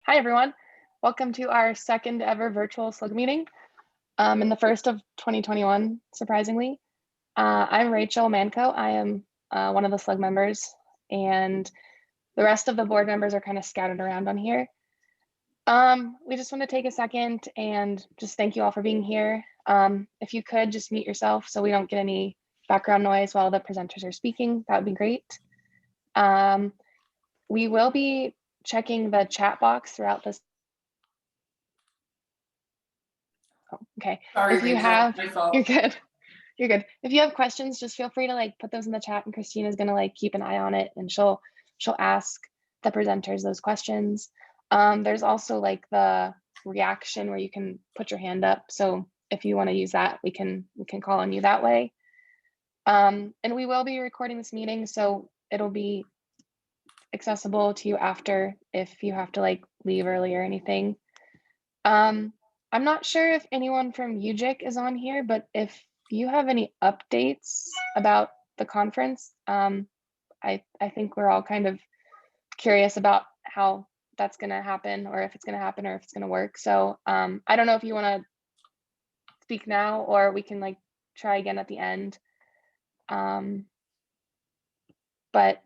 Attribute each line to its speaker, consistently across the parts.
Speaker 1: Hi, everyone. Welcome to our second ever virtual SLUG meeting, and the first of 2021, surprisingly. I'm Rachel Manco. I am one of the SLUG members, and the rest of the board members are kind of scattered around on here. We just want to take a second and just thank you all for being here. If you could just mute yourself so we don't get any background noise while the presenters are speaking, that would be great. We will be checking the chat box throughout this. Oh, okay.
Speaker 2: Sorry,
Speaker 1: if you
Speaker 2: Rachel,
Speaker 1: have,
Speaker 2: my fault.
Speaker 1: you're good. You're good. If you have questions, just feel free to put those in the chat, and Christina's gonna keep an eye on it, and she'll ask the presenters those questions. There's also the reaction where you can put your hand up. So if you want to use that, we can call on you that way. And we will be recording this meeting, so it'll be accessible to you after if you have to leave early or anything. I'm not sure if anyone from UJIC is on here, but if you have any updates about the conference, I think we're all kind of curious about how that's going to happen, or if it's going to happen, or if it's going to work. So I don't know if you want to speak now, or we can try again at the end. But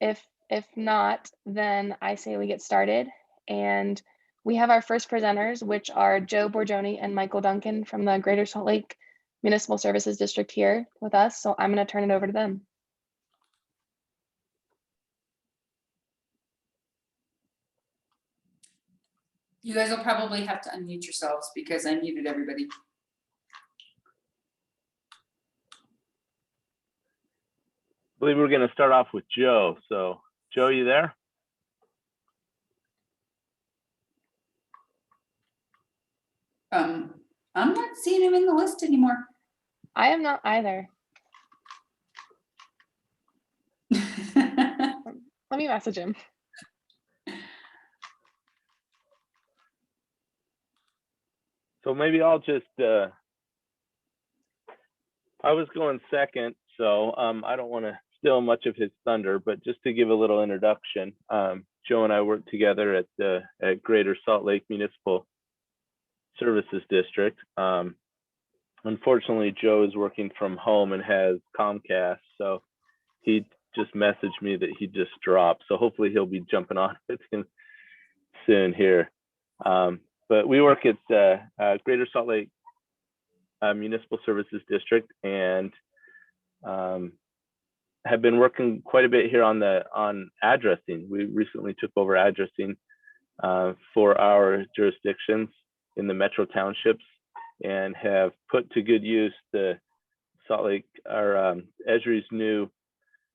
Speaker 1: if not, then I say we get started. And we have our first presenters, which are Joe Borgione and Michael Duncan from the Greater Salt Lake Municipal Services District here with us. So I'm going to turn it over to them.
Speaker 2: You guys will probably have to unmute yourselves because I muted everybody.
Speaker 3: I believe we're going to start off with Joe. So Joe, you there?
Speaker 2: I'm not seeing him in the list anymore.
Speaker 1: I am not either. Let me message him.
Speaker 3: So maybe I'll just, I was going second, so I don't want to steal much of his thunder, but just to give a little introduction, Joe and I work together at Greater Salt Lake Municipal Services District. Unfortunately, Joe is working from home and has Comcast, so he just messaged me that he just dropped. So hopefully he'll be jumping on with him soon here. But we work at Greater Salt Lake Municipal Services District, and have been working quite a bit here on addressing. We recently took over addressing for our jurisdictions in the metro townships, and have put to good use the Salt Lake, or Esri's new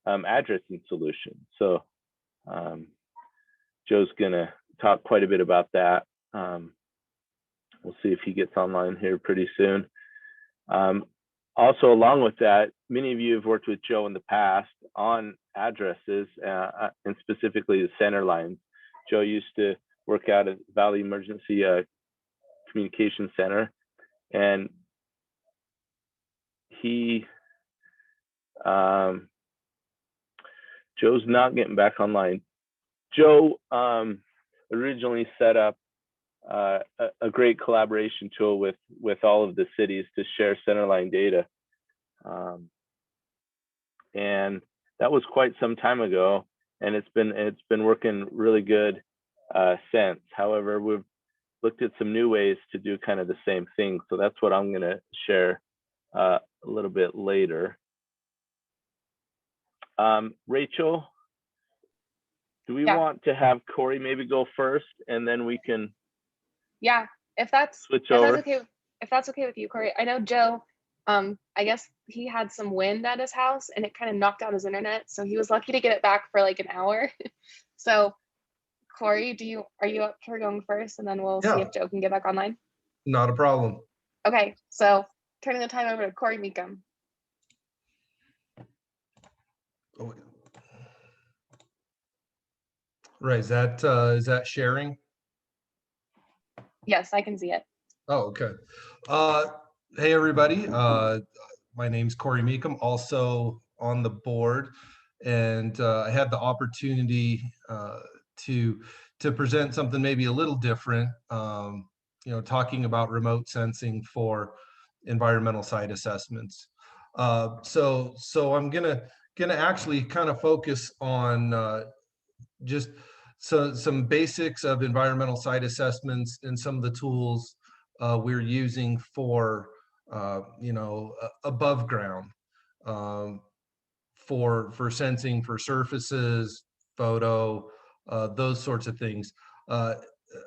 Speaker 3: addressing solution. So Joe's gonna talk quite a bit about that. We'll see if he gets online here pretty soon. Also, along with that, many of you have worked with Joe in the past on addresses, and specifically the center lines. Joe used to work out at Valley Emergency Communication Center, and Joe's not getting back online. Joe originally set up a great collaboration tool with all of the cities to share centerline data, and that was quite some time ago, and it's been working really good since. However, we've looked at some new ways to do kind of the same thing, so that's what I'm going to share a little bit later. Rachel, do we want to have Corey maybe go first, and then we can?
Speaker 1: Yeah, if that's okay with you, Corey. I know Joe, I guess he had some wind at his house and it kind of knocked out his internet, so he was lucky to get it back for an hour. So Corey, are you up for going first, and then we'll see if Joe can get back online?
Speaker 4: Not a problem.
Speaker 1: Okay, so turning the time over to Corey Meacham.
Speaker 4: Oh, right, is that sharing?
Speaker 1: Yes, I can see it.
Speaker 4: Oh, okay. Hey everybody, my name's Corey Meacham, also on the board, and I had the opportunity to to present something maybe a little different, talking about remote sensing for environmental site assessments. So I'm gonna actually kind of focus on just some basics of environmental site assessments and some of the tools we're using for above ground, for sensing for surfaces, photo, those sorts of things.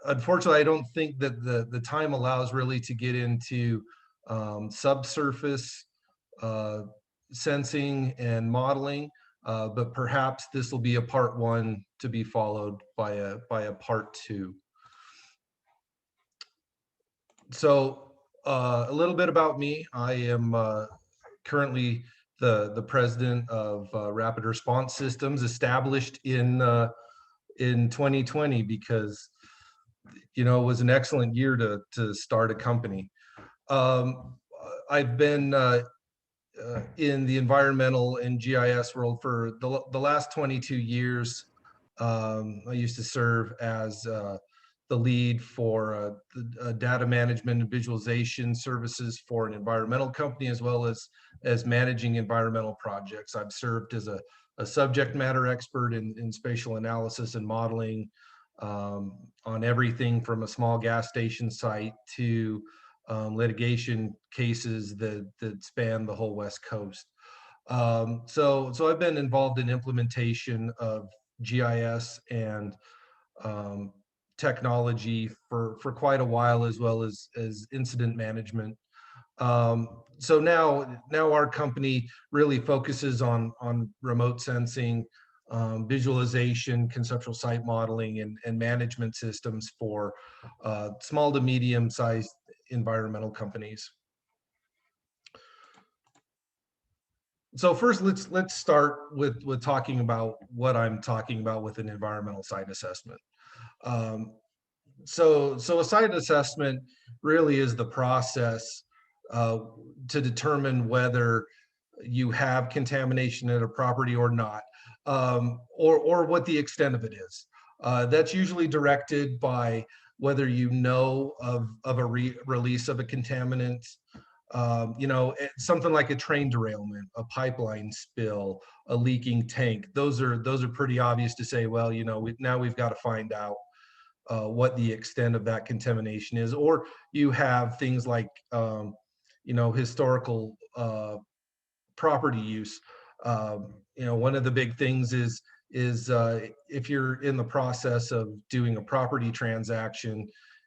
Speaker 4: Unfortunately, I don't think that the time allows really to get into subsurface sensing and modeling, but perhaps this will be a part 1 to be followed by a part 2. So a little bit about me. I am currently the president of Rapid Response Systems, established in 2020 because it was an excellent year to start a company. I've been in the environmental and GIS world for the last 22 years. I used to serve as the lead for data management and visualization services for an environmental company, as well as managing environmental projects. I've served as a subject matter expert in spatial analysis and modeling on everything from a small gas station site to litigation cases that span the whole West Coast. So I've been involved in implementation of GIS and technology for quite a while, as well as incident management. So now our company really focuses on remote sensing, visualization, conceptual site modeling, and management systems for small to medium-sized environmental companies. So first, let's start with talking about what I'm talking about with an environmental site assessment. So a site assessment really is the process to determine whether you have contamination at a property or not, or what the extent of it is. That's usually directed by whether you know of a release of a contaminant, something like a train derailment, a pipeline spill, a leaking tank. Those are pretty obvious to say, well, now we've got to find out what the extent of that contamination is. Or you have things like historical property use. One of the big things is if you're in the process of doing a property transaction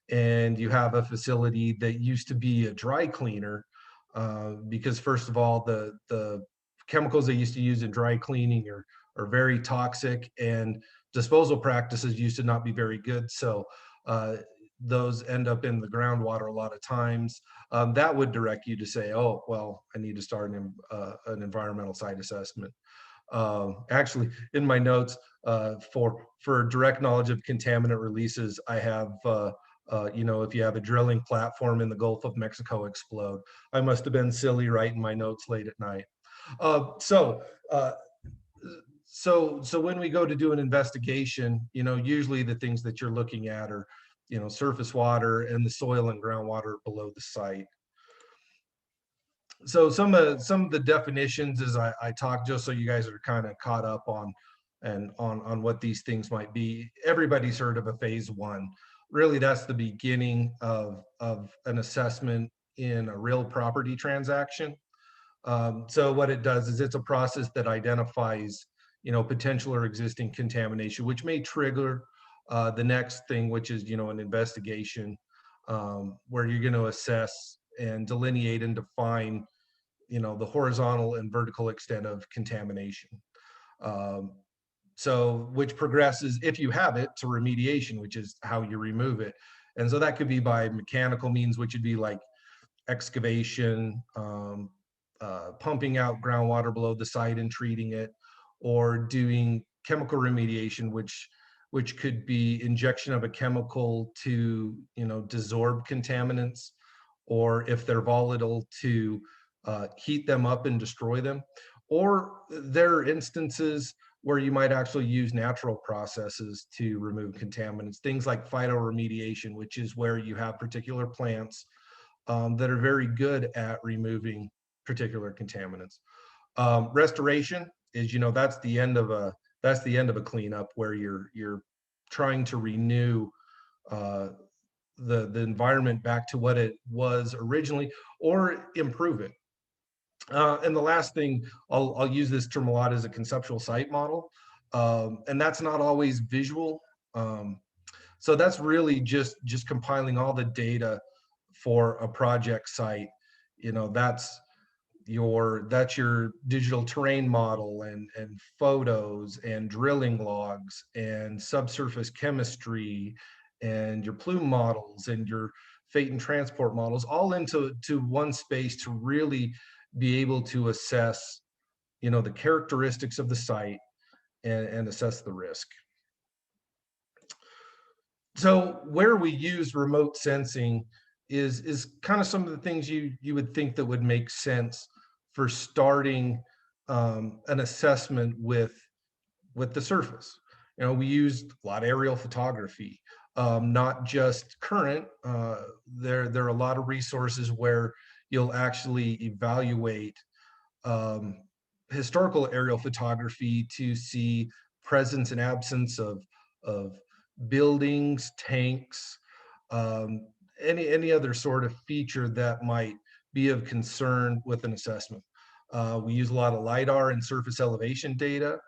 Speaker 4: and you have a facility that used to be a dry cleaner, because first of all, the chemicals they used to use in dry cleaning are very toxic, and disposal practices used to not be very good. So those end up in the groundwater a lot of times. That would direct you to say, oh, well, I need to start an environmental site assessment. Actually, in my notes for direct knowledge of contaminant releases, I have, if you have a drilling platform in the Gulf of Mexico explode. I must have been silly writing my notes late at night. So when we go to do an investigation, usually the things that you're looking at are, surface water and the soil and groundwater below the site. So some of the definitions as I talk, just so you guys are kind of caught up on what these things might be. Everybody's heard of a phase 1. Really, that's the beginning of an assessment in a real property transaction. So what it does is it's a process that identifies, potential or existing contamination, which may trigger the next thing, which is, an investigation where you're going to assess and delineate and define, the horizontal and vertical extent of contamination. So which progresses, if you have it, to remediation, which is how you remove it. And so that could be by mechanical means, which would be like excavation, pumping out groundwater below the site and treating it, or doing chemical remediation, which could be injection of a chemical to, desorb contaminants, or if they're volatile, to heat them up and destroy them. Or there are instances where you might actually use natural processes to remove contaminants, things like phytoremediation, which is where you have particular plants that are very good at removing particular contaminants. Restoration is, that's the end of a cleanup, where you're trying to renew the environment back to what it was originally, or improve it. And the last thing, I'll use this term a lot, as a conceptual site model, and that's not always visual. So that's really just compiling all the data for a project site. That's your digital terrain model, and photos, and drilling logs, and subsurface chemistry, and your plume models, and your fate and transport models, all into one space to really be able to assess, the characteristics of the site, and assess the risk. So where we use remote sensing is kind of some of the things you would think that would make sense for starting an assessment with the surface. We used a lot of aerial photography, not just current. There are a lot of resources where you'll actually evaluate historical aerial photography to see presence and absence of buildings, tanks, any other sort of feature that might be of concern with an assessment. We use a lot of LiDAR and surface elevation data.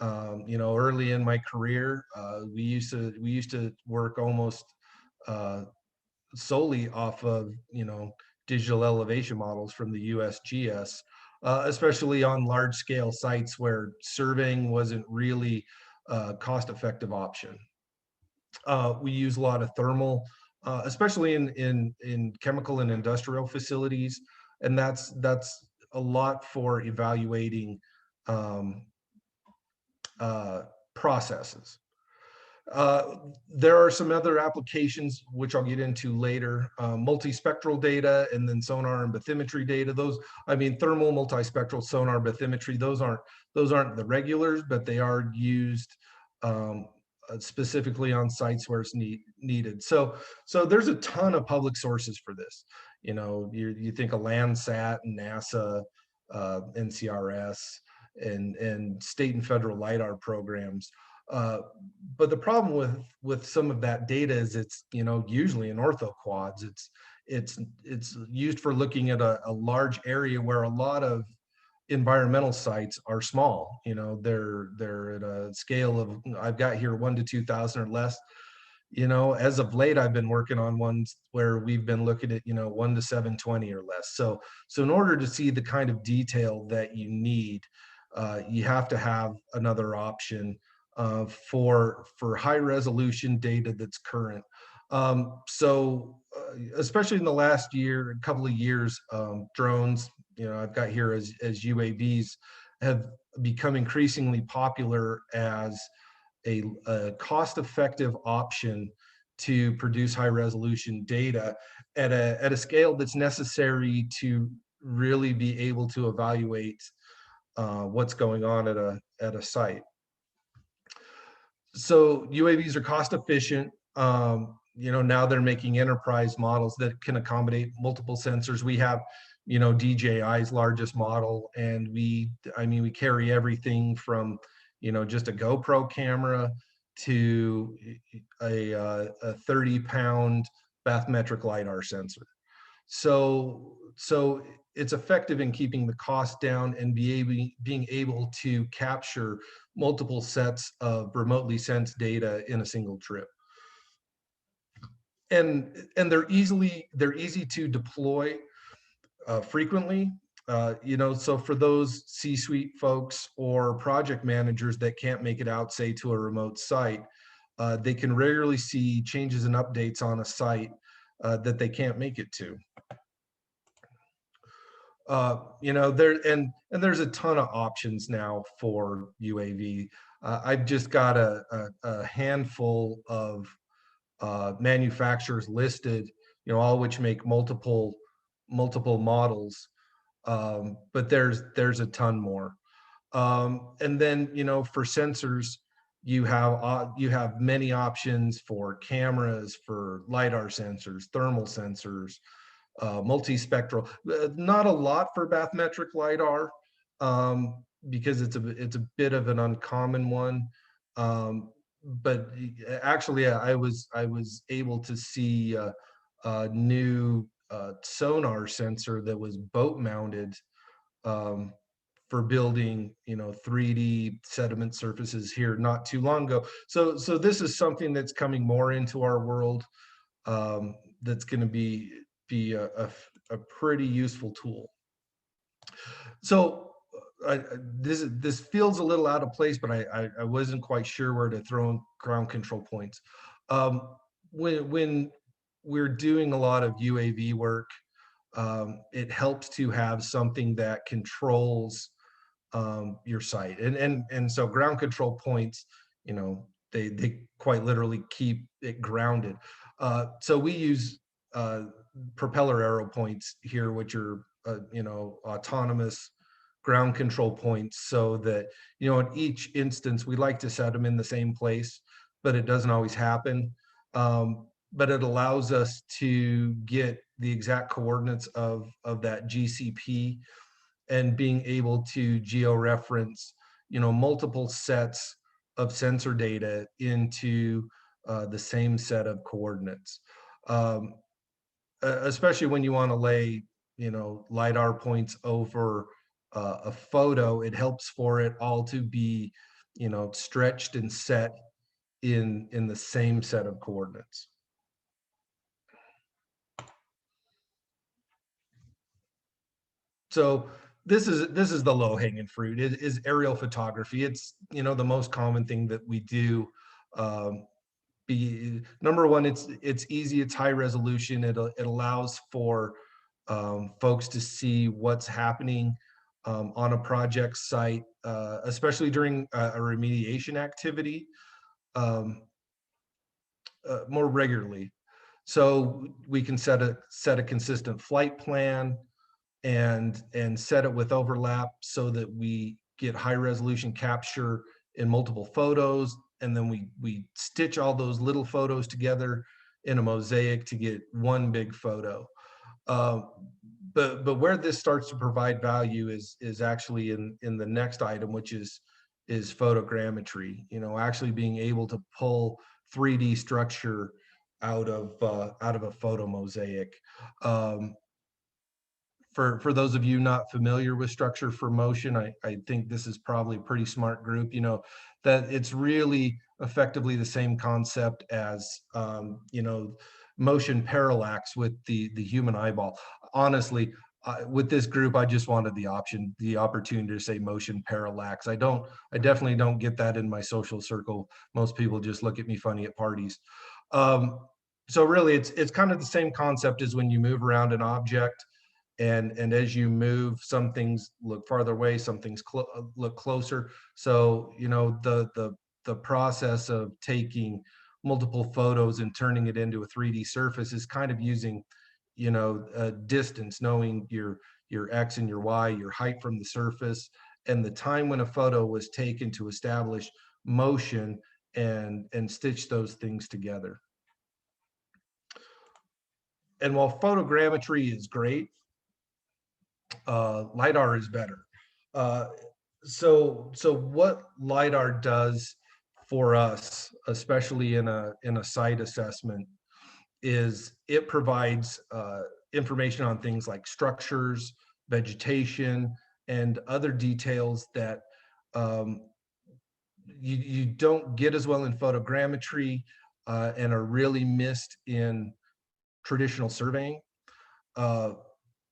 Speaker 4: Early in my career, we used to work almost solely off of digital elevation models from the USGS, especially on large scale sites where surveying wasn't really a cost-effective option. We use a lot of thermal, especially in chemical and industrial facilities, and that's a lot for evaluating processes. There are some other applications which I'll get into later, multispectral data, and then sonar and bathymetry data. Thermal, multispectral, sonar, bathymetry, those aren't the regulars, but they are used specifically on sites where it's needed. So there's a ton of public sources for this. You think of Landsat and NASA, NCRS, and state and federal LiDAR programs. But the problem with some of that data is it's usually in orthoquads. It's used for looking at a large area where a lot of environmental sites are small. They're at a scale of, I've got here 1 to 2,000 or less. As of late, I've been working on ones where we've been looking at 1 to 720 or less. So in order to see the kind of detail that you need, you have to have another option for high resolution data that's current. Especially in the last couple of years, drones, I've got here as UAVs, have become increasingly popular as a cost-effective option to produce high resolution data at a scale that's necessary to really be able to evaluate what's going on at a site. So UAVs are cost efficient. Now they're making enterprise models that can accommodate multiple sensors. We have, DJI's largest model, and we carry everything from, just a GoPro camera to a 30-pound bathymetric LiDAR sensor. So it's effective in keeping the cost down and being able to capture multiple sets of remotely sensed data in a single trip. And they're easy to deploy frequently. So for those C-suite folks or project managers that can't make it out, say, to a remote site, they can regularly see changes and updates on a site that they can't make it to. There's a ton of options now for UAV. I've just got a handful of manufacturers listed, all which make multiple models, but there's a ton more. And then, you know, for sensors, you have many options for cameras, for LiDAR sensors, thermal sensors, multispectral. Not a lot for bathymetric LiDAR, because it's a bit of an uncommon one. But actually, I was able to see a new sonar sensor that was boat mounted, for building, you know, 3D sediment surfaces here not too long ago. So this is something that's coming more into our world, that's going to be a pretty useful tool. So this feels a little out of place, but I wasn't quite sure where to throw in ground control points. When we're doing a lot of UAV work, it helps to have something that controls your site, and so ground control points, you know, they quite literally keep it grounded. So we use propeller arrow points here, which are you know, autonomous ground control points, so that, you know, in each instance we like to set them in the same place, but it doesn't always happen. But it allows us to get the exact coordinates of that GCP, and being able to georeference, you know, multiple sets of sensor data into the same set of coordinates. Especially when you want to lay, you know, LiDAR points over a photo, it helps for it all to be, you know, stretched and set in the same set of coordinates. So this is the low hanging fruit. It is aerial photography. It's, you know, the most common thing that we do. Number one, it's easy, it's high resolution. It allows for folks to see what's happening on a project site, especially during a remediation activity, more regularly. So we can set a consistent flight plan, and set it with overlap, so that we get high resolution capture in multiple photos, and then we stitch all those little photos together in a mosaic to get one big photo. But where this starts to provide value is actually in the next item, which is photogrammetry. You know, actually being able to pull 3D structure out of a photo mosaic. For those of you not familiar with structure for motion, I think this is probably a pretty smart group, you know, that it's really effectively the same concept as, you know, motion parallax with the human eyeball. Honestly, with this group, I just wanted the opportunity to say motion parallax. I definitely don't get that in my social circle. Most people just look at me funny at parties. So really, it's kind of the same concept as when you move around an object. And as you move, some things look farther away, some things look closer. So, you know, the process of taking multiple photos and turning it into a 3D surface is kind of using, you know, distance, knowing your X and your Y, your height from the surface, and the time when a photo was taken to establish motion and stitch those things together. And while photogrammetry is great, LiDAR is better. So what LiDAR does for us, especially in a site assessment, is it provides information on things like structures, vegetation, and other details that you don't get as well in photogrammetry, and are really missed in traditional surveying.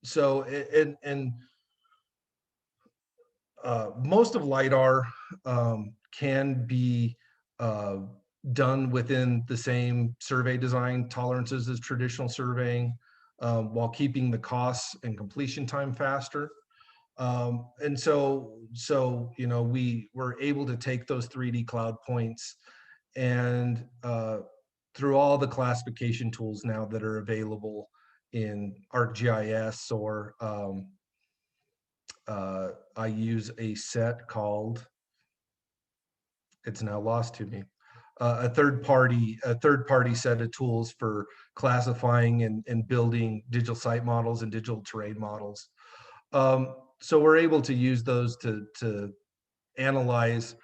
Speaker 4: So most of LiDAR can be done within the same survey design tolerances as traditional surveying, while keeping the costs and completion time faster. And so you know, we were able to take those 3D cloud points, and through all the classification tools now that are available in ArcGIS or I use a set called, it's now lost to me, a third party set of tools for classifying and building digital site models and digital terrain models. So we're able to use those to analyze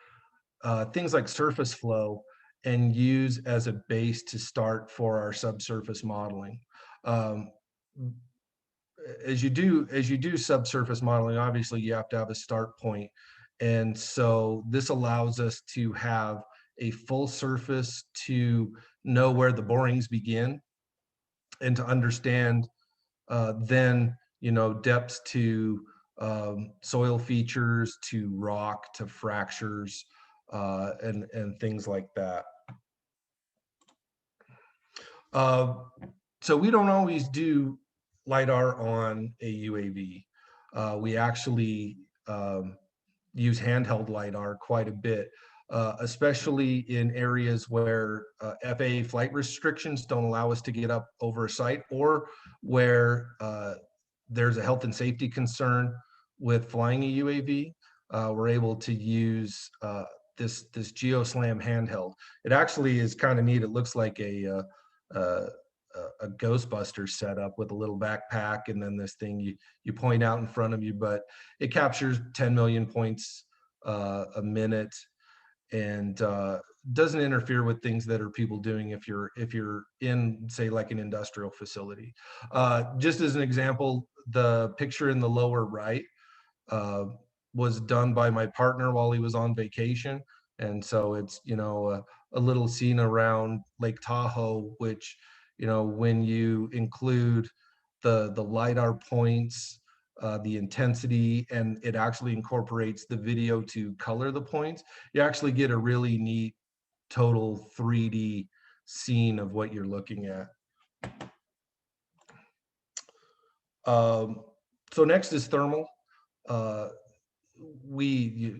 Speaker 4: things like surface flow and use as a base to start for our subsurface modeling. As you do subsurface modeling, obviously you have to have a start point. And so this allows us to have a full surface to know where the borings begin and to understand then, depths to soil features, to rock, to fractures, and things like that. So we don't always do LiDAR on a UAV. We actually use handheld LiDAR quite a bit, especially in areas where FAA flight restrictions don't allow us to get up over a site, or where there's a health and safety concern with flying a UAV. We're able to use this GeoSlam handheld. It actually is kind of neat. It looks like a Ghostbusters setup with a little backpack, and then this thing you point out in front of you, but it captures 10 million points a minute, and doesn't interfere with things that are people doing if you're in, say, like an industrial facility. Just as an example, the picture in the lower right was done by my partner while he was on vacation, and so it's a little scene around Lake Tahoe, which when you include the LiDAR points, the intensity, and it actually incorporates the video to color the points, you actually get a really neat total 3D scene of what you're looking at. So next is thermal. You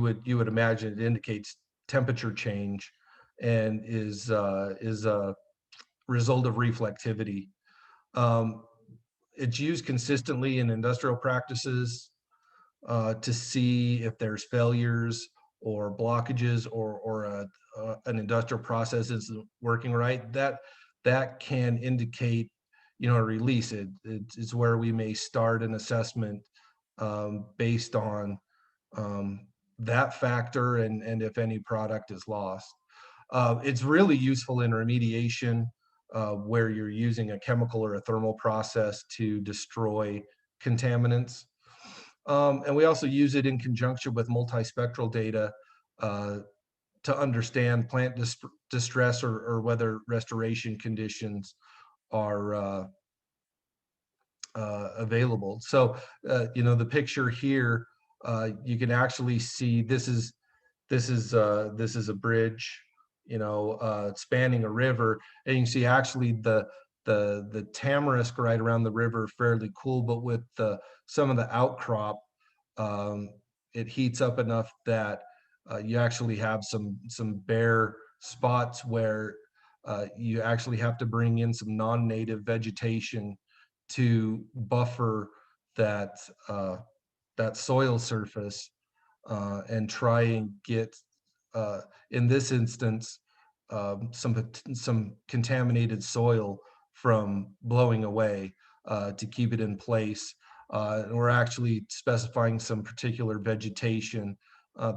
Speaker 4: would imagine, it indicates temperature change and is a result of reflectivity. It's used consistently in industrial practices to see if there's failures or blockages, or an industrial process isn't working right. That can indicate a release. It's where we may start an assessment based on that factor, and if any product is lost. It's really useful in remediation, where you're using a chemical or a thermal process to destroy contaminants. And we also use it in conjunction with multispectral data to understand plant distress, or whether restoration conditions are available. So, the picture here, you can actually see this is a bridge, spanning a river, and you can see actually the tamarisk right around the river fairly cool, but with some of the outcrop, it heats up enough that you actually have some bare spots where you actually have to bring in some non-native vegetation to buffer that soil surface, and try and get, in this instance, some contaminated soil from blowing away, to keep it in place. And we're actually specifying some particular vegetation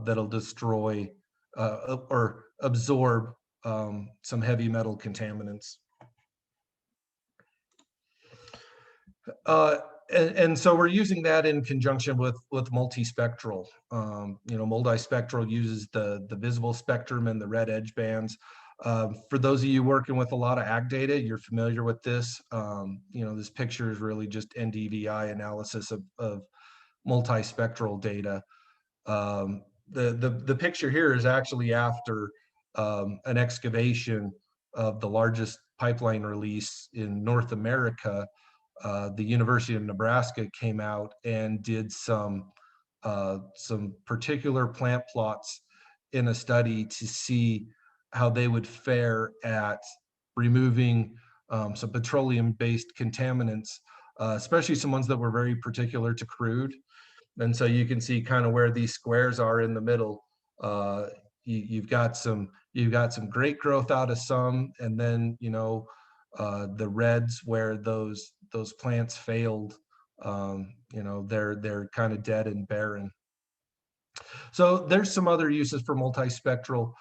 Speaker 4: that'll destroy or absorb some heavy metal contaminants. And so we're using that in conjunction with multispectral. Multispectral uses the visible spectrum and the red edge bands. For those of you working with a lot of ag data, you're familiar with this. This picture is really just NDVI analysis of multispectral data. The picture here is actually after an excavation of the largest pipeline release in North America. The University of Nebraska came out and did some particular plant plots in a study to see how they would fare at removing some petroleum-based contaminants especially some ones that were very particular to crude. And so you can see kind of where these squares are in the middle. You've got some great growth out of some, and then the reds where those plants failed. They're kind of dead and barren. So there's some other uses for multispectral.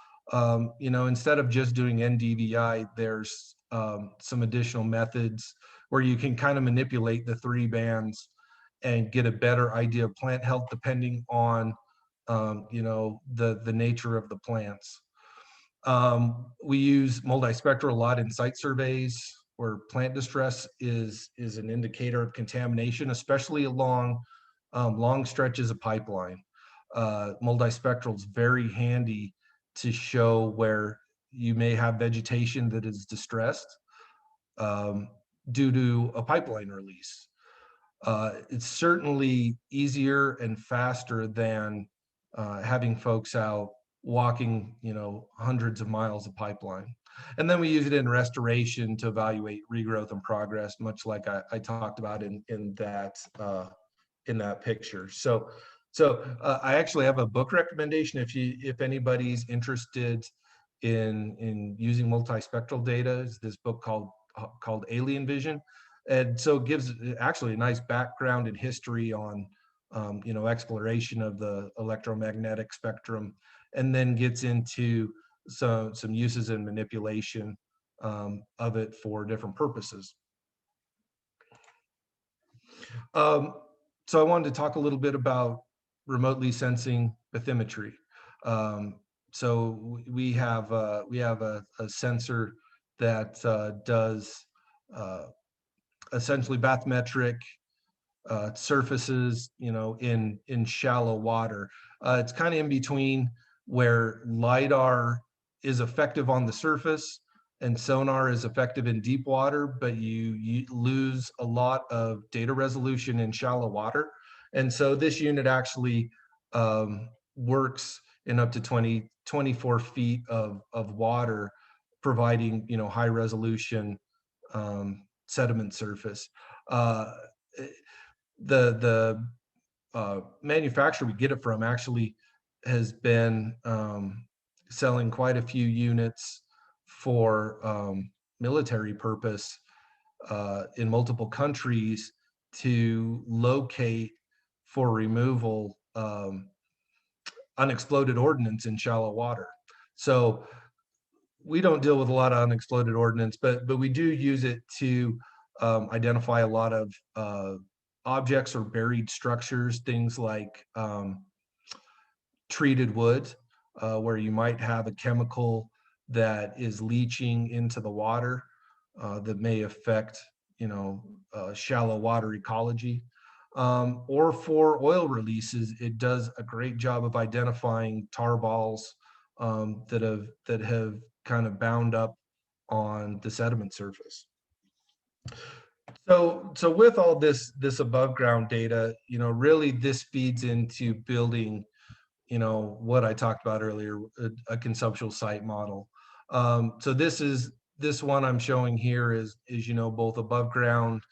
Speaker 4: Instead of just doing NDVI, there's some additional methods where you can kind of manipulate the 3 bands and get a better idea of plant health depending on the nature of the plants. We use multispectral a lot in site surveys where plant distress is an indicator of contamination, especially along long stretches of pipeline. Multispectral is very handy to show where you may have vegetation that is distressed due to a pipeline release. It's certainly easier and faster than having folks out walking, hundreds of miles of pipeline. And then we use it in restoration to evaluate regrowth and progress, much like I talked about in that picture. So I actually have a book recommendation if anybody's interested in using multispectral data. Is this book called Alien Vision, and so it gives actually a nice background and history on exploration of the electromagnetic spectrum, and then gets into some uses and manipulation of it for different purposes. So I wanted to talk a little bit about remotely sensing bathymetry. So we have a sensor that does essentially bathymetric surfaces, in shallow water. It's kind of in between where LiDAR is effective on the surface and sonar is effective in deep water, but you lose a lot of data resolution in shallow water. And so this unit actually works in up to 24 feet of water, providing high resolution sediment surface. The manufacturer we get it from actually has been selling quite a few units for military purpose in multiple countries to locate for removal unexploded ordnance in shallow water. So we don't deal with a lot of unexploded ordnance, but we do use it to identify a lot of objects or buried structures, things like treated wood, where you might have a chemical that is leaching into the water that may affect shallow water ecology. Or for oil releases, it does a great job of identifying tar balls that have kind of bound up on the sediment surface. So with all this above ground data, really this feeds into building, what I talked about earlier, a conceptual site model. So this one I'm showing here is both above ground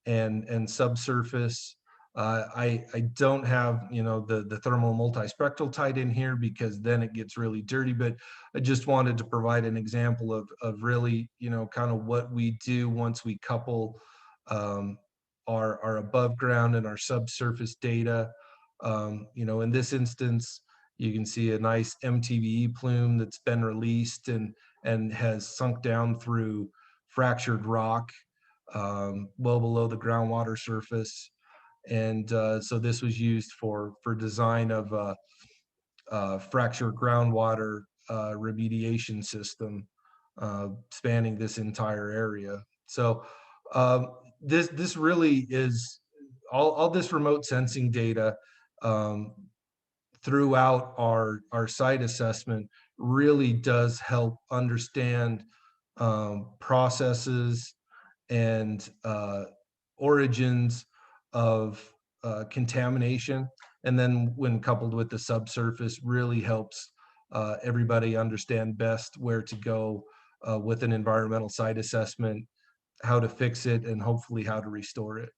Speaker 4: and subsurface. I don't have the thermal multispectral tied in here because then it gets really dirty, but I just wanted to provide an example of really kind of what we do once we couple our above ground and our subsurface data. In this instance, you can see a nice MTBE plume that's been released and has sunk down through fractured rock well below the groundwater surface. And so this was used for design of a fractured groundwater remediation system spanning this entire area. So this really is all this remote sensing data throughout our site assessment really does help understand processes and origins of contamination, and then when coupled with the subsurface really helps everybody understand best where to go with an environmental site assessment, how to fix it, and hopefully how to restore it.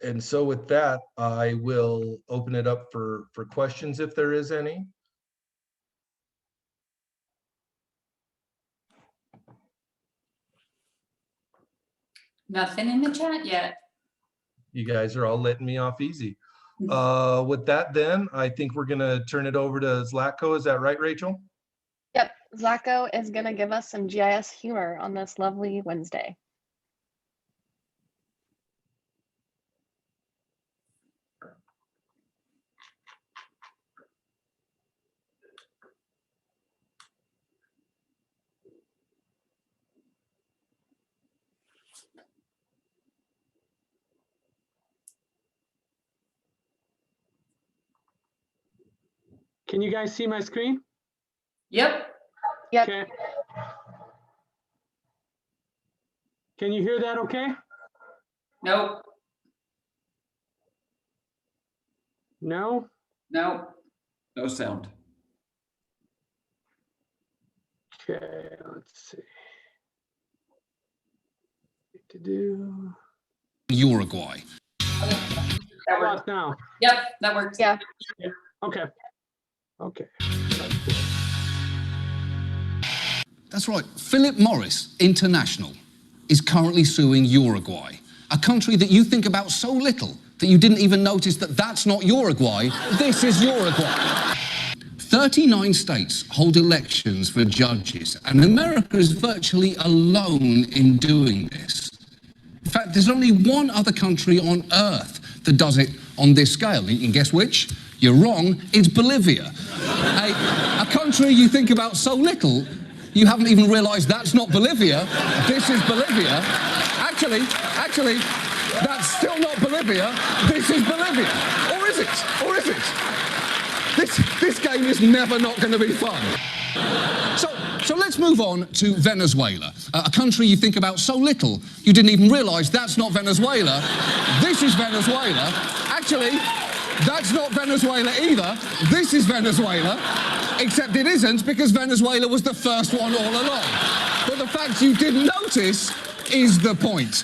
Speaker 4: And so with that, I will open it up for questions if there is any.
Speaker 2: Nothing in the chat yet.
Speaker 4: You guys are all letting me off easy. With that, then I think we're gonna turn it over to Zlatko. Is that right, Rachel?
Speaker 1: Yep, Zlatko is gonna give us some GIS humor on this lovely Wednesday.
Speaker 5: Can you guys see my screen?
Speaker 2: Yep.
Speaker 1: Yep.
Speaker 5: Okay. Can you hear that okay?
Speaker 2: Nope.
Speaker 5: No?
Speaker 2: Nope.
Speaker 6: No sound.
Speaker 5: Okay, let's see. What to do.
Speaker 7: Uruguay.
Speaker 2: That
Speaker 5: How
Speaker 2: works.
Speaker 5: about now?
Speaker 2: Yep, that works.
Speaker 1: Yeah.
Speaker 5: Okay. Okay.
Speaker 7: That's right. Philip Morris International is currently suing Uruguay, a country that you think about so little that you didn't even notice that that's not Uruguay. This is Uruguay. 39 states hold elections for judges, and America is virtually alone in doing this. In fact, there's only one other country on Earth that does it on this scale. And guess which? You're wrong, it's Bolivia. A country you think about so little, you haven't even realized that's not Bolivia. This is Bolivia. Actually, that's still not Bolivia. This is Bolivia. Or is it? Or is it? This game is never not going to be fun. So let's move on to Venezuela, a country you think about so little, you didn't even realize that's not Venezuela. This is Venezuela. Actually, that's not Venezuela either. This is Venezuela, except it isn't because Venezuela was the first one all along. But the fact you didn't notice is the point.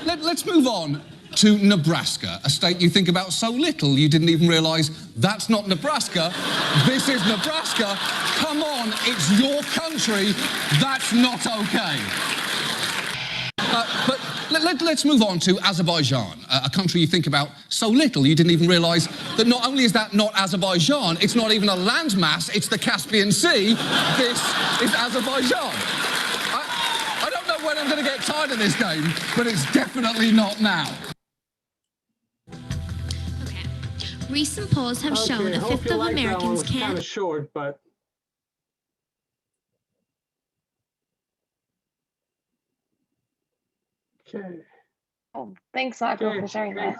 Speaker 7: Let's move on to Nebraska, a state you think about so little you didn't even realize that's not Nebraska. This is Nebraska. Come on, it's your country. That's not okay. But let's move on to Azerbaijan, a country you think about so little you didn't even realize that not only is that not Azerbaijan, it's not even a landmass, it's the Caspian Sea. This is Azerbaijan. I don't know when I'm going to get tired of this game, but it's definitely not now.
Speaker 8: Okay. Recent polls have shown a
Speaker 5: hope
Speaker 8: fifth
Speaker 5: you
Speaker 8: of
Speaker 5: like that one.
Speaker 8: Americans
Speaker 5: It's kind
Speaker 8: can't.
Speaker 5: of short, but okay.
Speaker 1: Oh, thanks, Zlatko,
Speaker 5: Okay.
Speaker 1: for sharing that.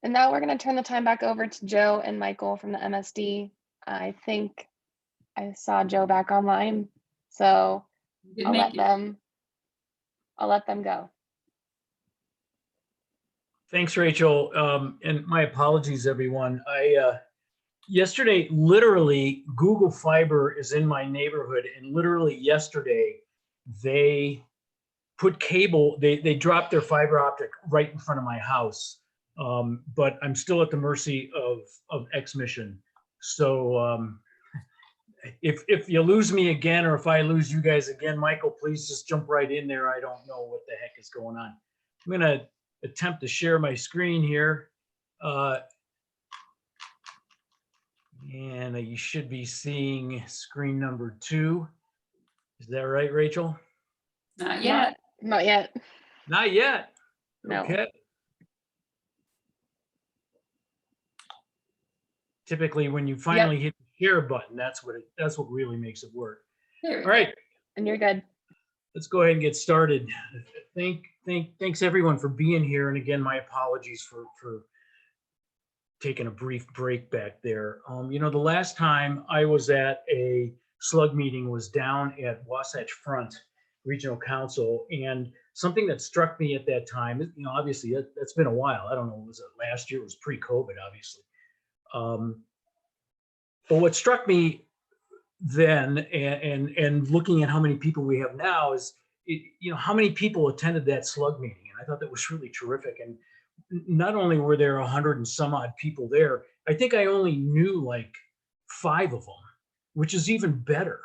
Speaker 1: And now we're going to turn the time back over to Joe and Michael from the MSD. I think I saw Joe back online, so
Speaker 2: Did
Speaker 1: I'll
Speaker 2: make
Speaker 1: let
Speaker 2: it.
Speaker 1: them go.
Speaker 9: Thanks, Rachel. And my apologies, everyone. Yesterday, literally, Google Fiber is in my neighborhood, and literally yesterday, they put cable. They dropped their fiber optic right in front of my house. But I'm still at the mercy of X-Mission. So if you lose me again, or if I lose you guys again, Michael, please just jump right in there. I don't know what the heck is going on. I'm gonna attempt to share my screen here. And you should be seeing screen number 2. Is that right, Rachel?
Speaker 2: Not yet.
Speaker 1: Not yet.
Speaker 9: Not yet.
Speaker 1: No.
Speaker 9: Okay. Typically, when you finally hit the share button, that's what really makes it work.
Speaker 2: There we
Speaker 9: All right,
Speaker 1: And you're good.
Speaker 9: let's go ahead and get started. Thanks everyone for being here. And again, my apologies for taking a brief break back there. You know, the last time I was at a SLUG meeting was down at Wasatch Front Regional Council, and something that struck me at that time, you know, obviously that's been a while. I don't know, was it last year? It was pre-COVID, obviously. But what struck me then, and looking at how many people we have now, is how many people attended that SLUG meeting? And I thought that was really terrific. And not only were there 100 and some odd people there, I think I only knew like 5 of them, which is even better.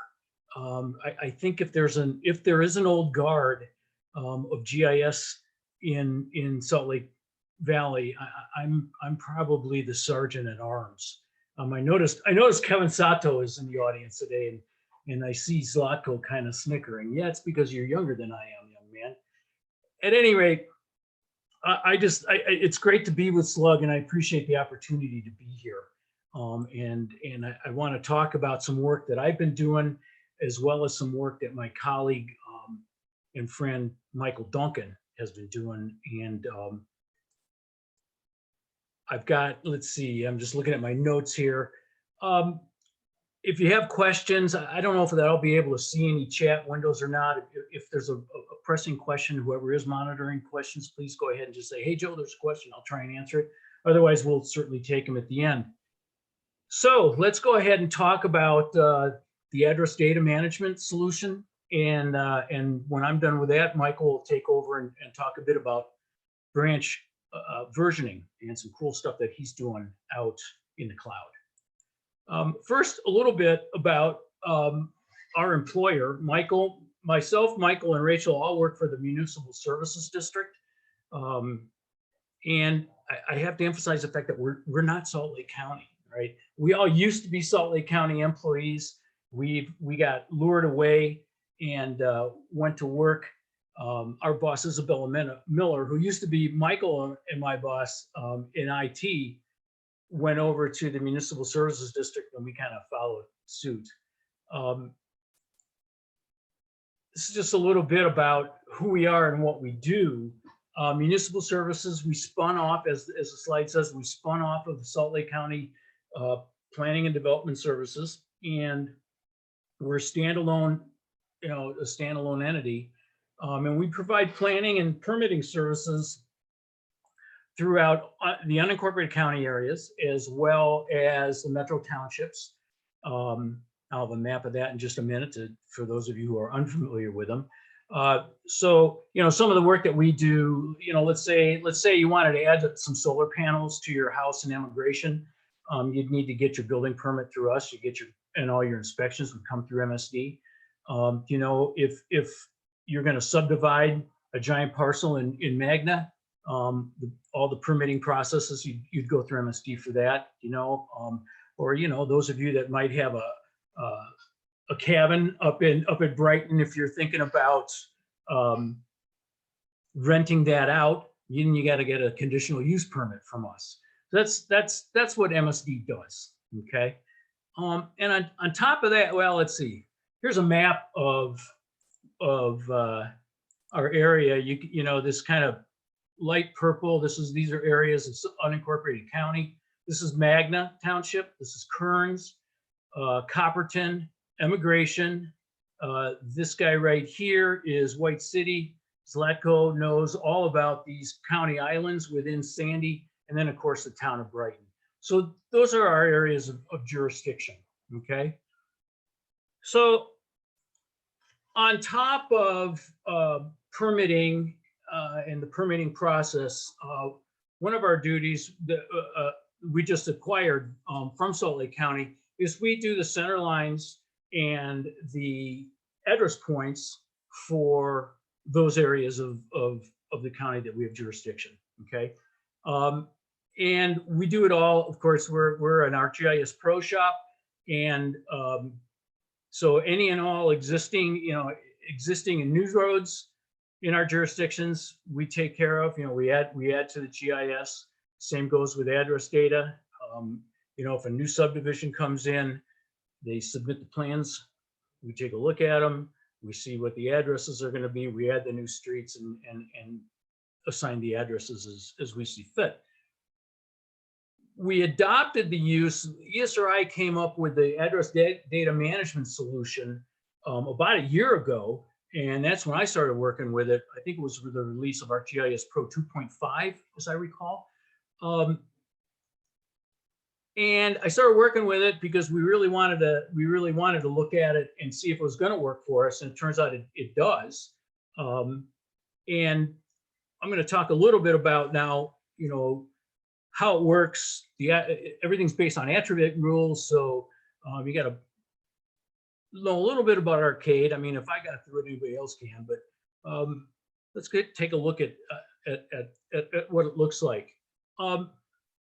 Speaker 9: I think if there is an old guard of GIS in Salt Lake Valley, I'm probably the sergeant at arms. I noticed Kevin Sato is in the audience today, and I see Zlatko kind of snickering. Yeah, it's because you're younger than I am, young man. At any rate, it's great to be with SLUG, and I appreciate the opportunity to be here. And I want to talk about some work that I've been doing, as well as some work that my colleague and friend Michael Duncan has been doing. And I've got, let's see, I'm just looking at my notes here. If you have questions, I don't know if I'll be able to see any chat windows or not. If there's a pressing question, whoever is monitoring questions, please go ahead and just say, hey, Joe, there's a question. I'll try and answer it. Otherwise, we'll certainly take them at the end. So let's go ahead and talk about the address data management solution. And when I'm done with that, Michael will take over and talk a bit about branch versioning and some cool stuff that he's doing out in the cloud. First, a little bit about our employer. Myself, Michael, and Rachel all work for the Municipal Services District. And I have to emphasize the fact that we're not Salt Lake County, right? We all used to be Salt Lake County employees. We got lured away and went to work. Our boss, Isabella Miller, who used to be Michael and my boss in IT, went over to the Municipal Services District, and we kind of followed suit. This is just a little bit about who we are and what we do. Municipal Services, we spun off, as the slide says, we spun off of the Salt Lake County Planning and Development Services, and we're a standalone entity. And we provide planning and permitting services throughout the unincorporated county areas, as well as the metro townships. I'll have a map of that in just a minute for those of you who are unfamiliar with them. So, some of the work that we do, let's say you wanted to add some solar panels to your house in Immigration. You'd need to get your building permit through us. And all your inspections would come through MSD. If you're going to subdivide a giant parcel in Magna, all the permitting processes, you'd go through MSD for that, or those of you that might have a cabin up at Brighton, if you're thinking about renting that out, you got to get a conditional use permit from us. That's what MSD does. Okay, and on top of that, well, let's see. Here's a map of our area. This kind of light purple. These are areas of unincorporated county. This is Magna Township. This is Kearns, Copperton, Immigration. This guy right here is White City. Zlatko knows all about these county islands within Sandy, and then of course the town of Brighton. So those are our areas of jurisdiction. Okay. So on top of permitting and the permitting process, one of our duties that we just acquired from Salt Lake County is we do the center lines and the address points for those areas of the county that we have jurisdiction. Okay, and we do it all. Of course, we're an ArcGIS Pro shop, and so any and all existing and new roads in our jurisdictions, we take care of. We add to the GIS. Same goes with address data. If a new subdivision comes in, they submit the plans. We take a look at them. We see what the addresses are going to be. We add the new streets and assign the addresses as we see fit. We adopted the use. ESRI came up with the address data management solution about a year ago, and that's when I started working with it. I think it was with the release of ArcGIS Pro 2.5, as I recall. And I started working with it because we really wanted to look at it and see if it was going to work for us. And it turns out it does. And I'm going to talk a little bit about now, how it works. Everything's based on attribute rules. So you got to know a little bit about Arcade. I mean, if I got through it, anybody else can, but let's take a look at what it looks like.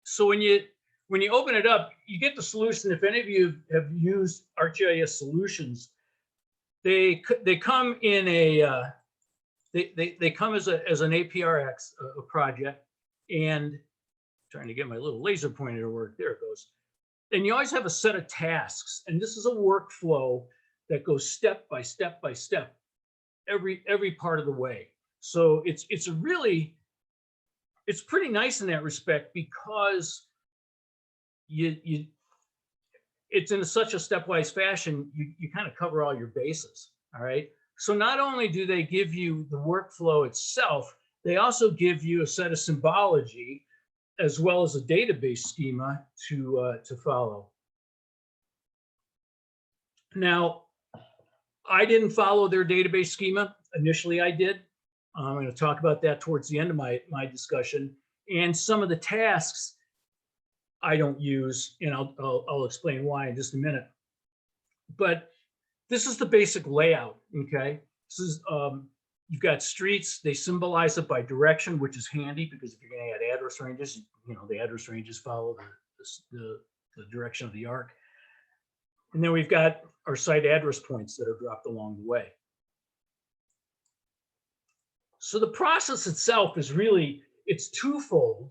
Speaker 9: So when you open it up, you get the solution. If any of you have used ArcGIS solutions, they come in they come as an APRX a project, and trying to get my little laser pointer to work. There it goes. And you always have a set of tasks, and this is a workflow that goes step by step by step every part of the way. So it's pretty nice in that respect, because it's in such a stepwise fashion, you kind of cover all your bases. All right. So not only do they give you the workflow itself, they also give you a set of symbology as well as a database schema to follow. Now, I didn't follow their database schema. Initially, I did. I'm going to talk about that towards the end of my discussion. And some of the tasks I don't use, and I'll explain why in just a minute. But this is the basic layout, okay? This is, you've got streets, they symbolize it by direction, which is handy, because if you're gonna add address ranges, the address ranges follow the direction of the arc. And then we've got our site address points that are dropped along the way. So the process itself is really, it's twofold.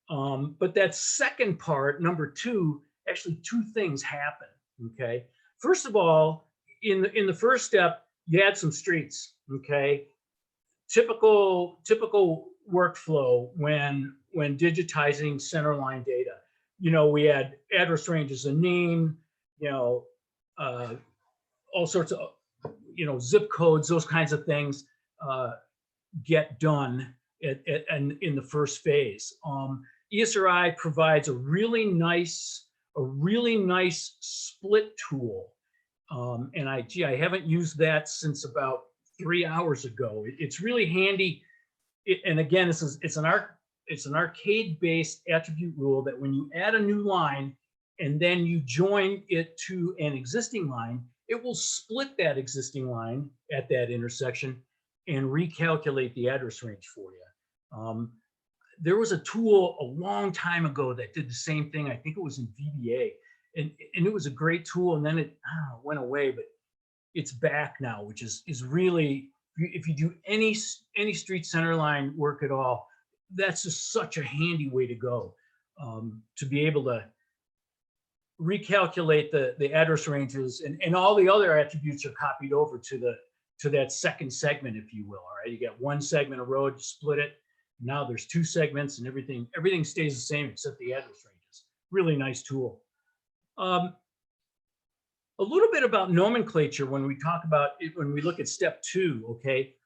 Speaker 9: But that second part, number two, actually two things happen, okay? First of all, in the first step, you add some streets, okay? Typical workflow when digitizing centerline data. We add address ranges, a name, all sorts of, zip codes, those kinds of things get done in the first phase. ESRI provides a really nice split tool. And I haven't used that since about 3 hours ago. It's really handy. And again, it's an arcade-based attribute rule that when you add a new line and then you join it to an existing line, it will split that existing line at that intersection and recalculate the address range for you. There was a tool a long time ago that did the same thing. I think it was in VBA, and it was a great tool, and then it went away, but it's back now, which is really, if you do any street center line work at all, that's just such a handy way to go, to be able to recalculate the address ranges, and all the other attributes are copied over to that second segment, if you will. All right, you got one segment of road, you split it. Now there's two segments, and everything stays the same except the address ranges. Really nice tool. A little bit about nomenclature when we talk about it, when we look at step 2, okay?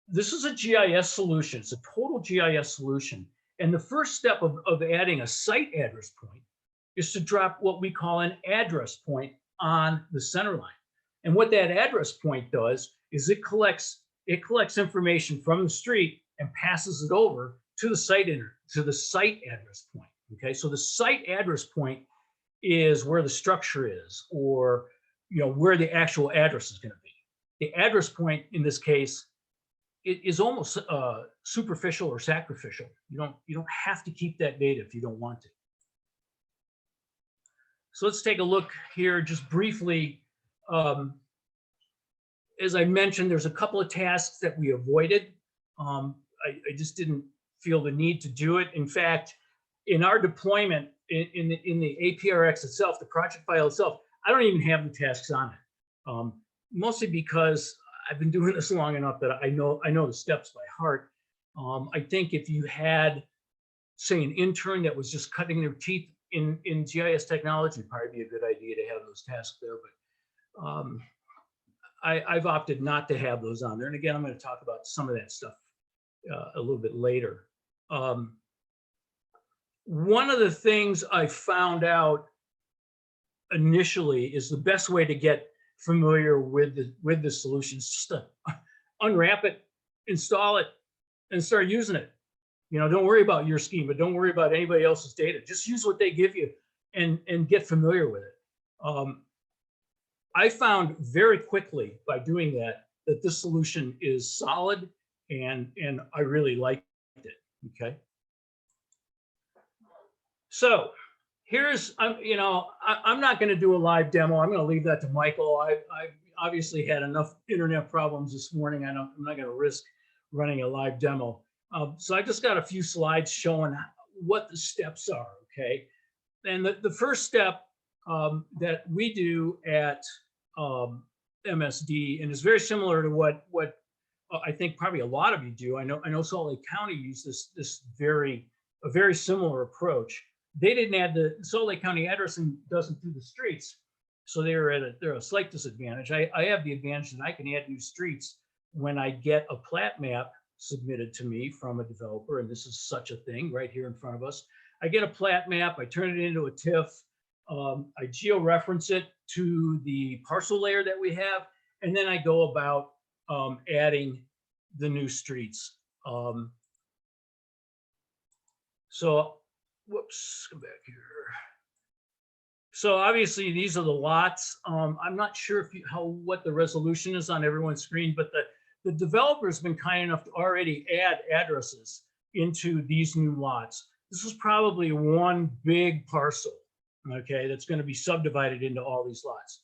Speaker 9: This is a GIS solution. It's a total GIS solution. And the first step of adding a site address point is to drop what we call an address point on the center line. And what that address point does is it collects information from the street and passes it over to the site address point. Okay, so the site address point is where the structure is, or where the actual address is going to be. The address point in this case, it is almost superficial or sacrificial. You don't have to keep that data if you don't want to. So let's take a look here just briefly. As I mentioned, there's a couple of tasks that we avoided. I just didn't feel the need to do it. In fact, in our deployment, in the APRX itself, the project file itself, I don't even have the tasks on it. Mostly because I've been doing this long enough that I know the steps by heart. I think if you had, say, an intern that was just cutting their teeth in GIS technology, it'd probably be a good idea to have those tasks there. But I've opted not to have those on there. And again, I'm going to talk about some of that stuff a little bit later. One of the things I found out initially is the best way to get familiar with the solutions, just unwrap it, install it, and start using it. You know, don't worry about your schema. Don't worry about anybody else's data. Just use what they give you and get familiar with it. I found very quickly by doing that this solution is solid and I really liked it. Okay. So here's, I'm not going to do a live demo. I'm going to leave that to Michael. I obviously had enough internet problems this morning. I'm not going to risk running a live demo. So I just got a few slides showing what the steps are, okay? And the first step that we do at MSD, and is very similar to what I think probably a lot of you do. I know Salt Lake County used a very similar approach. They didn't add the Salt Lake County addressing doesn't do the streets, so they're a slight disadvantage. I have the advantage that I can add new streets when I get a plat map submitted to me from a developer, and this is such a thing right here in front of us. I get a plat map, I turn it into a TIF, I georeference it to the parcel layer that we have, and then I go about adding the new streets. So, whoops, come back here. So obviously these are the lots. I'm not sure what the resolution is on everyone's screen, but the developer's been kind enough to already add addresses into these new lots. This is probably one big parcel, okay, that's going to be subdivided into all these lots.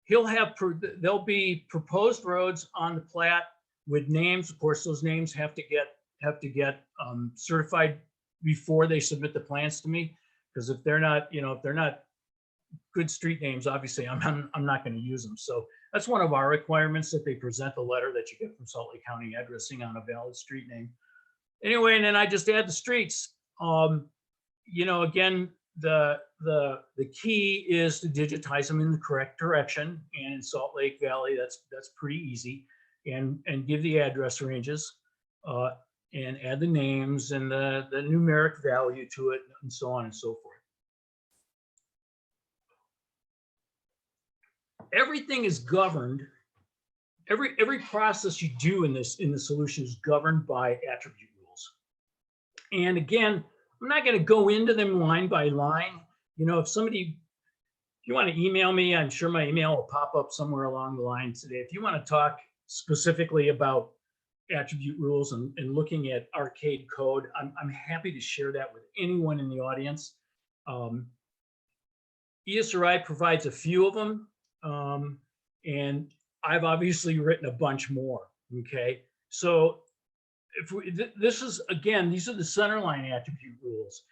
Speaker 9: There'll be proposed roads on the plat with names. Of course, those names have to get certified before they submit the plans to me, because if they're not good street names, obviously I'm not going to use them. So that's one of our requirements, that they present the letter that you get from Salt Lake County addressing on a valid street name. Anyway, and then I just add the streets. Again, the key is to digitize them in the correct direction. And in Salt Lake Valley, that's pretty easy. And give the address ranges and add the names and the numeric value to it, and so on and so forth. Everything is governed. Every process you do in the solution is governed by attribute rules. And again, I'm not going to go into them line by line. If you want to email me, I'm sure my email will pop up somewhere along the line today. If you want to talk specifically about attribute rules and looking at arcade code, I'm happy to share that with anyone in the audience. ESRI provides a few of them. And I've obviously written a bunch more, okay? So these are the centerline attribute rules.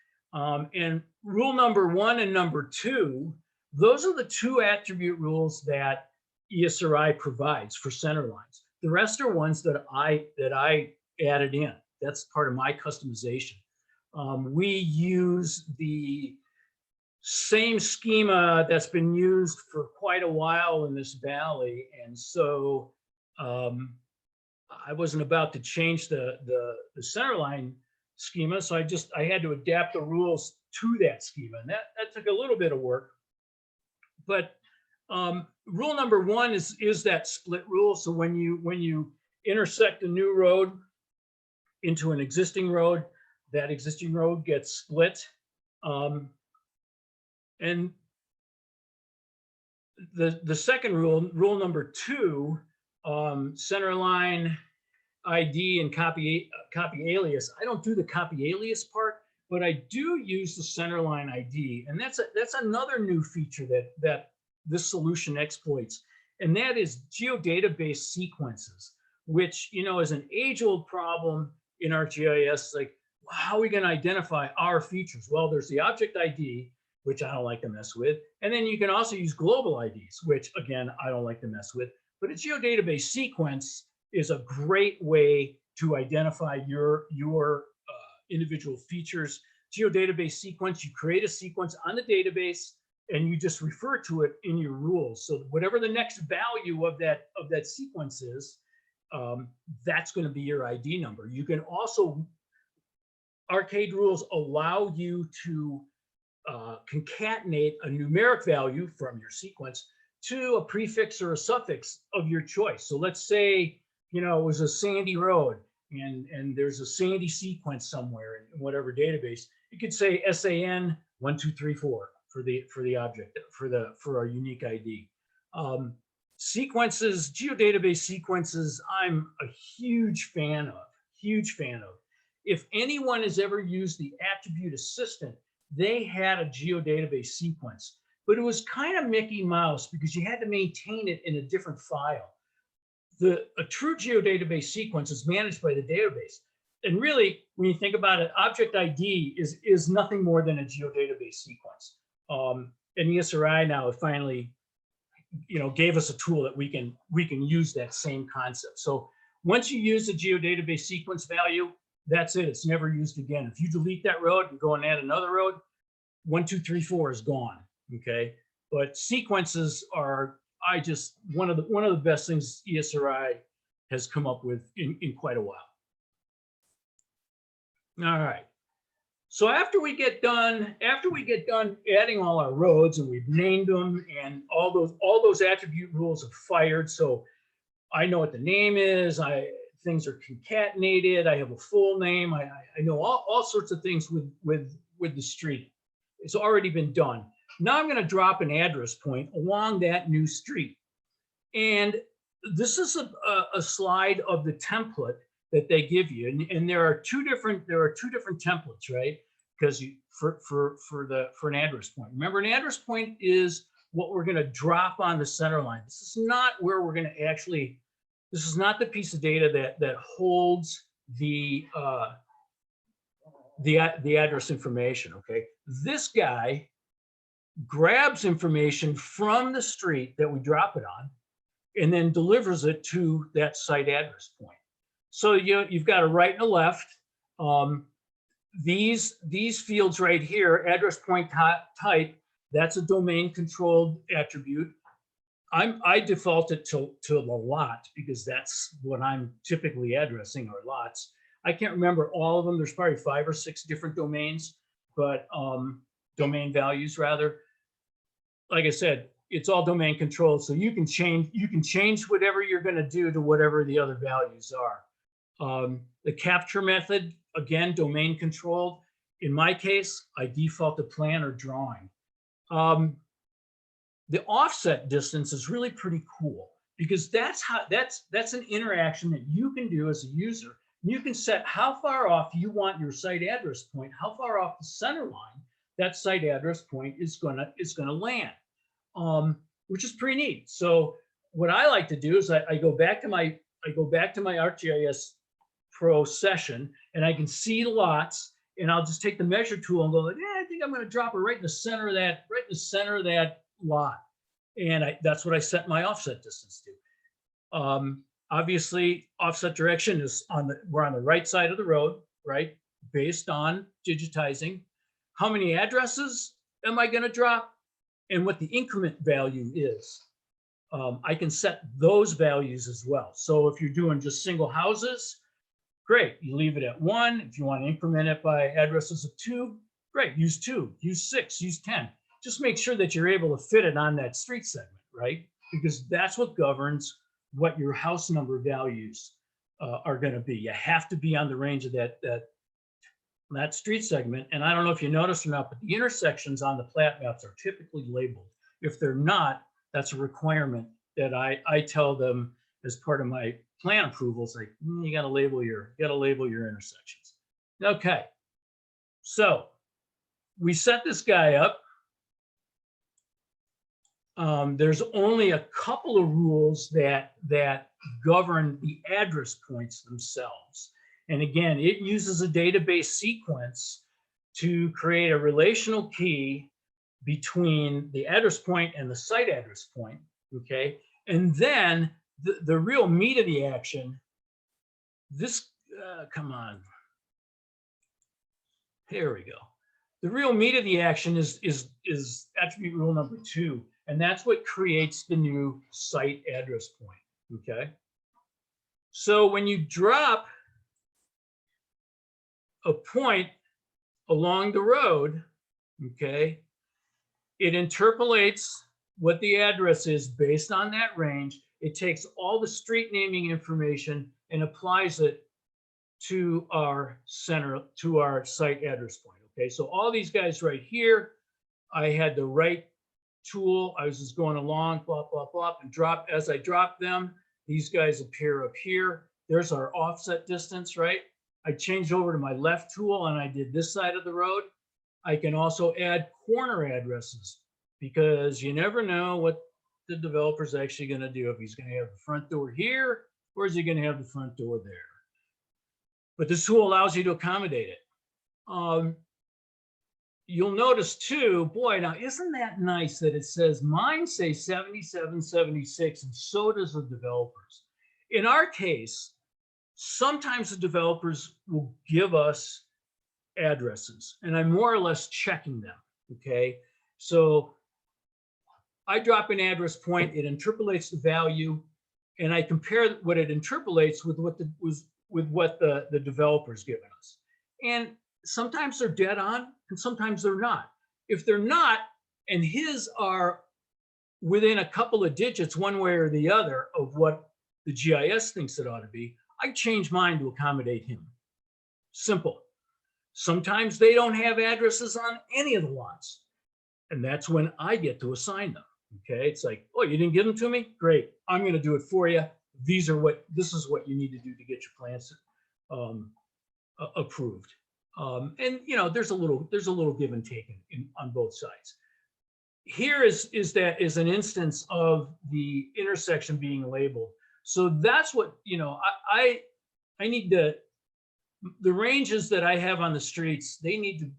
Speaker 9: And rule number 1 and number 2, those are the 2 attribute rules that ESRI provides for centerlines. The rest are ones that I added in. That's part of my customization. We use the same schema that's been used for quite a while in this valley, and so I wasn't about to change the centerline schema, so I had to adapt the rules to that schema, and that took a little bit of work. But rule number 1 is that split rule. So when you intersect a new road into an existing road, that existing road gets split. And the second rule number 2, centerline ID and copy alias. I don't do the copy alias part, but I do use the centerline ID, and that's another new feature that this solution exploits, and that is geodatabase sequences, which is an age-old problem in ArcGIS. Like, how are we going to identify our features? Well, there's the object ID, which I don't like to mess with. And then you can also use global IDs, which again, I don't like to mess with. But a geodatabase sequence is a great way to identify your individual features. Geodatabase sequence, you create a sequence on the database and you just refer to it in your rules. So whatever the next value of that sequence is, that's going to be your ID number. You can also, arcade rules allow you to concatenate a numeric value from your sequence to a prefix or a suffix of your choice. So let's say, you know, it was a sandy road and there's a sandy sequence somewhere in whatever database. You could say SAN 1234 for the object, for our unique ID. Sequences, geodatabase sequences, I'm a huge fan of. If anyone has ever used the attribute assistant, they had a geodatabase sequence, but it was kind of Mickey Mouse because you had to maintain it in a different file. A true geodatabase sequence is managed by the database. And really, when you think about it, object ID is nothing more than a geodatabase sequence. And ESRI now finally, you know, gave us a tool that we can use that same concept. So once you use the geodatabase sequence value, that's it. It's never used again. If you delete that road and go and add another road, 1, 2, 3, 4 is gone. Okay, but sequences are one of the best things ESRI has come up with in quite a while. All right. So after we get done adding all our roads and we've named them and all those attribute rules have fired. So I know what the name is. Things are concatenated. I have a full name. I know all sorts of things with the street. It's already been done. Now I'm going to drop an address point along that new street. And this is a slide of the template that they give you. And there are two different templates, right? Because for an address point. Remember, an address point is what we're going to drop on the center line. This is not where we're going to actually, this is not the piece of data that holds the address information, okay? This guy grabs information from the street that we drop it on and then delivers it to that site address point. So you've got a right and a left. These fields right here, address point type, that's a domain controlled attribute. I default it to the lot because that's what I'm typically addressing, are lots. I can't remember all of them. There's probably 5 or 6 different domains, but domain values rather. Like I said, it's all domain controlled, so you can change whatever you're going to do to whatever the other values are. The capture method, again, domain controlled. In my case, I default to plan or drawing. The offset distance is really pretty cool because that's an interaction that you can do as a user. You can set how far off you want your site address point, how far off the center line that site address point is gonna land, which is pretty neat. So what I like to do is I go back to my ArcGIS Pro session and I can see the lots, and I'll just take the measure tool and go like, yeah, I think I'm going to drop it right in the center of that lot, and that's what I set my offset distance to. Obviously, offset direction is we're on the right side of the road, right? Based on digitizing. How many addresses am I going to drop, and what the increment value is. I can set those values as well. So if you're doing just single houses, great, you leave it at 1. If you want to increment it by addresses of 2, great, use 2, use 6, use 10. Just make sure that you're able to fit it on that street segment, right? Because that's what governs what your house number values are going to be. You have to be on the range of that street segment. And I don't know if you noticed or not, but the intersections on the plat maps are typically labeled. If they're not, that's a requirement that I tell them as part of my plan approvals, like you got to label your intersections. Okay, so we set this guy up. There's only a couple of rules that govern the address points themselves. And again, it uses a database sequence to create a relational key between the address point and the site address point, okay? And then the real meat of the action, come on. Here we go. The real meat of the action is attribute rule number 2, and that's what creates the new site address point, okay? So when you drop a point along the road, okay, it interpolates what the address is based on that range. It takes all the street naming information and applies it to our site address point. Okay, so all these guys right here, I had the right tool. I was just going along, blah, blah, blah, and as I drop them, these guys appear up here. There's our offset distance, right? I changed over to my left tool and I did this side of the road. I can also add corner addresses because you never know what the developer's actually going to do. If he's going to have the front door here, or is he going to have the front door there? But this tool allows you to accommodate it. You'll notice too, boy, now isn't that nice that it says mine say 77, 76, and so does the developers. In our case, sometimes the developers will give us addresses and I'm more or less checking them, okay? So I drop an address point, it interpolates the value, and I compare what it interpolates with what the developer's given us. And sometimes they're dead on and sometimes they're not. If they're not, and his are within a couple of digits one way or the other of what the GIS thinks it ought to be, I change mine to accommodate him. Simple. Sometimes they don't have addresses on any of the lots. And that's when I get to assign them. Okay, it's like, oh, you didn't give them to me? Great, I'm going to do it for you. This is what you need to do to get your plans approved. And you know, there's a little give and take on both sides. Here is an instance of the intersection being labeled. So that's what, you know, I need the ranges that I have on the streets. They need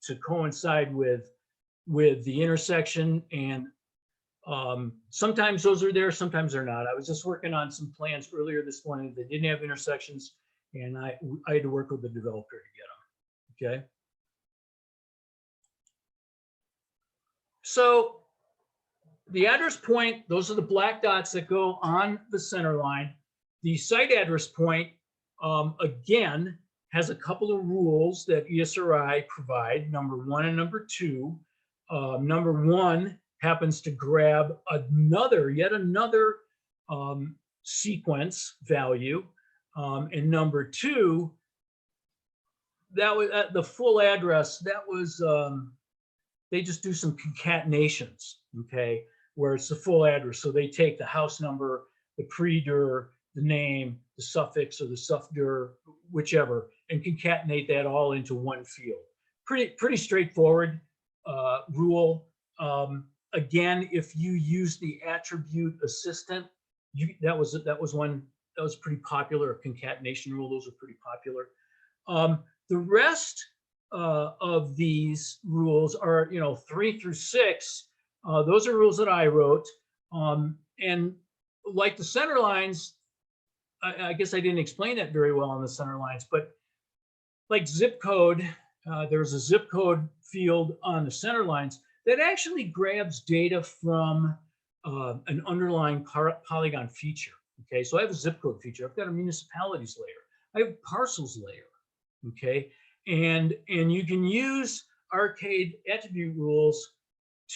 Speaker 9: to coincide with the intersection, and sometimes those are there, sometimes they're not. I was just working on some plans earlier this morning that didn't have intersections, and I had to work with the developer to get them. Okay. So the address point, those are the black dots that go on the center line. The site address point, again, has a couple of rules that ESRI provide, number 1 and number 2. Number 1 happens to grab yet another sequence value. And number 2, that was the full address. That was, they just do some concatenations, okay, where it's the full address. So they take the house number, the pre-dir, the name, the suffix or the suff-dir, whichever, and concatenate that all into one field. Pretty straightforward rule. Again, if you use the attribute assistant, that was pretty popular. A concatenation rule, those are pretty popular. The rest of these rules are, 3 through 6. Those are rules that I wrote. And like the center lines, I guess I didn't explain that very well on the center lines, but like zip code, there's a zip code field on the center lines that actually grabs data from an underlying polygon feature. Okay, so I have a zip code feature. I've got a municipalities layer. I have a parcels layer. Okay, and you can use arcade attribute rules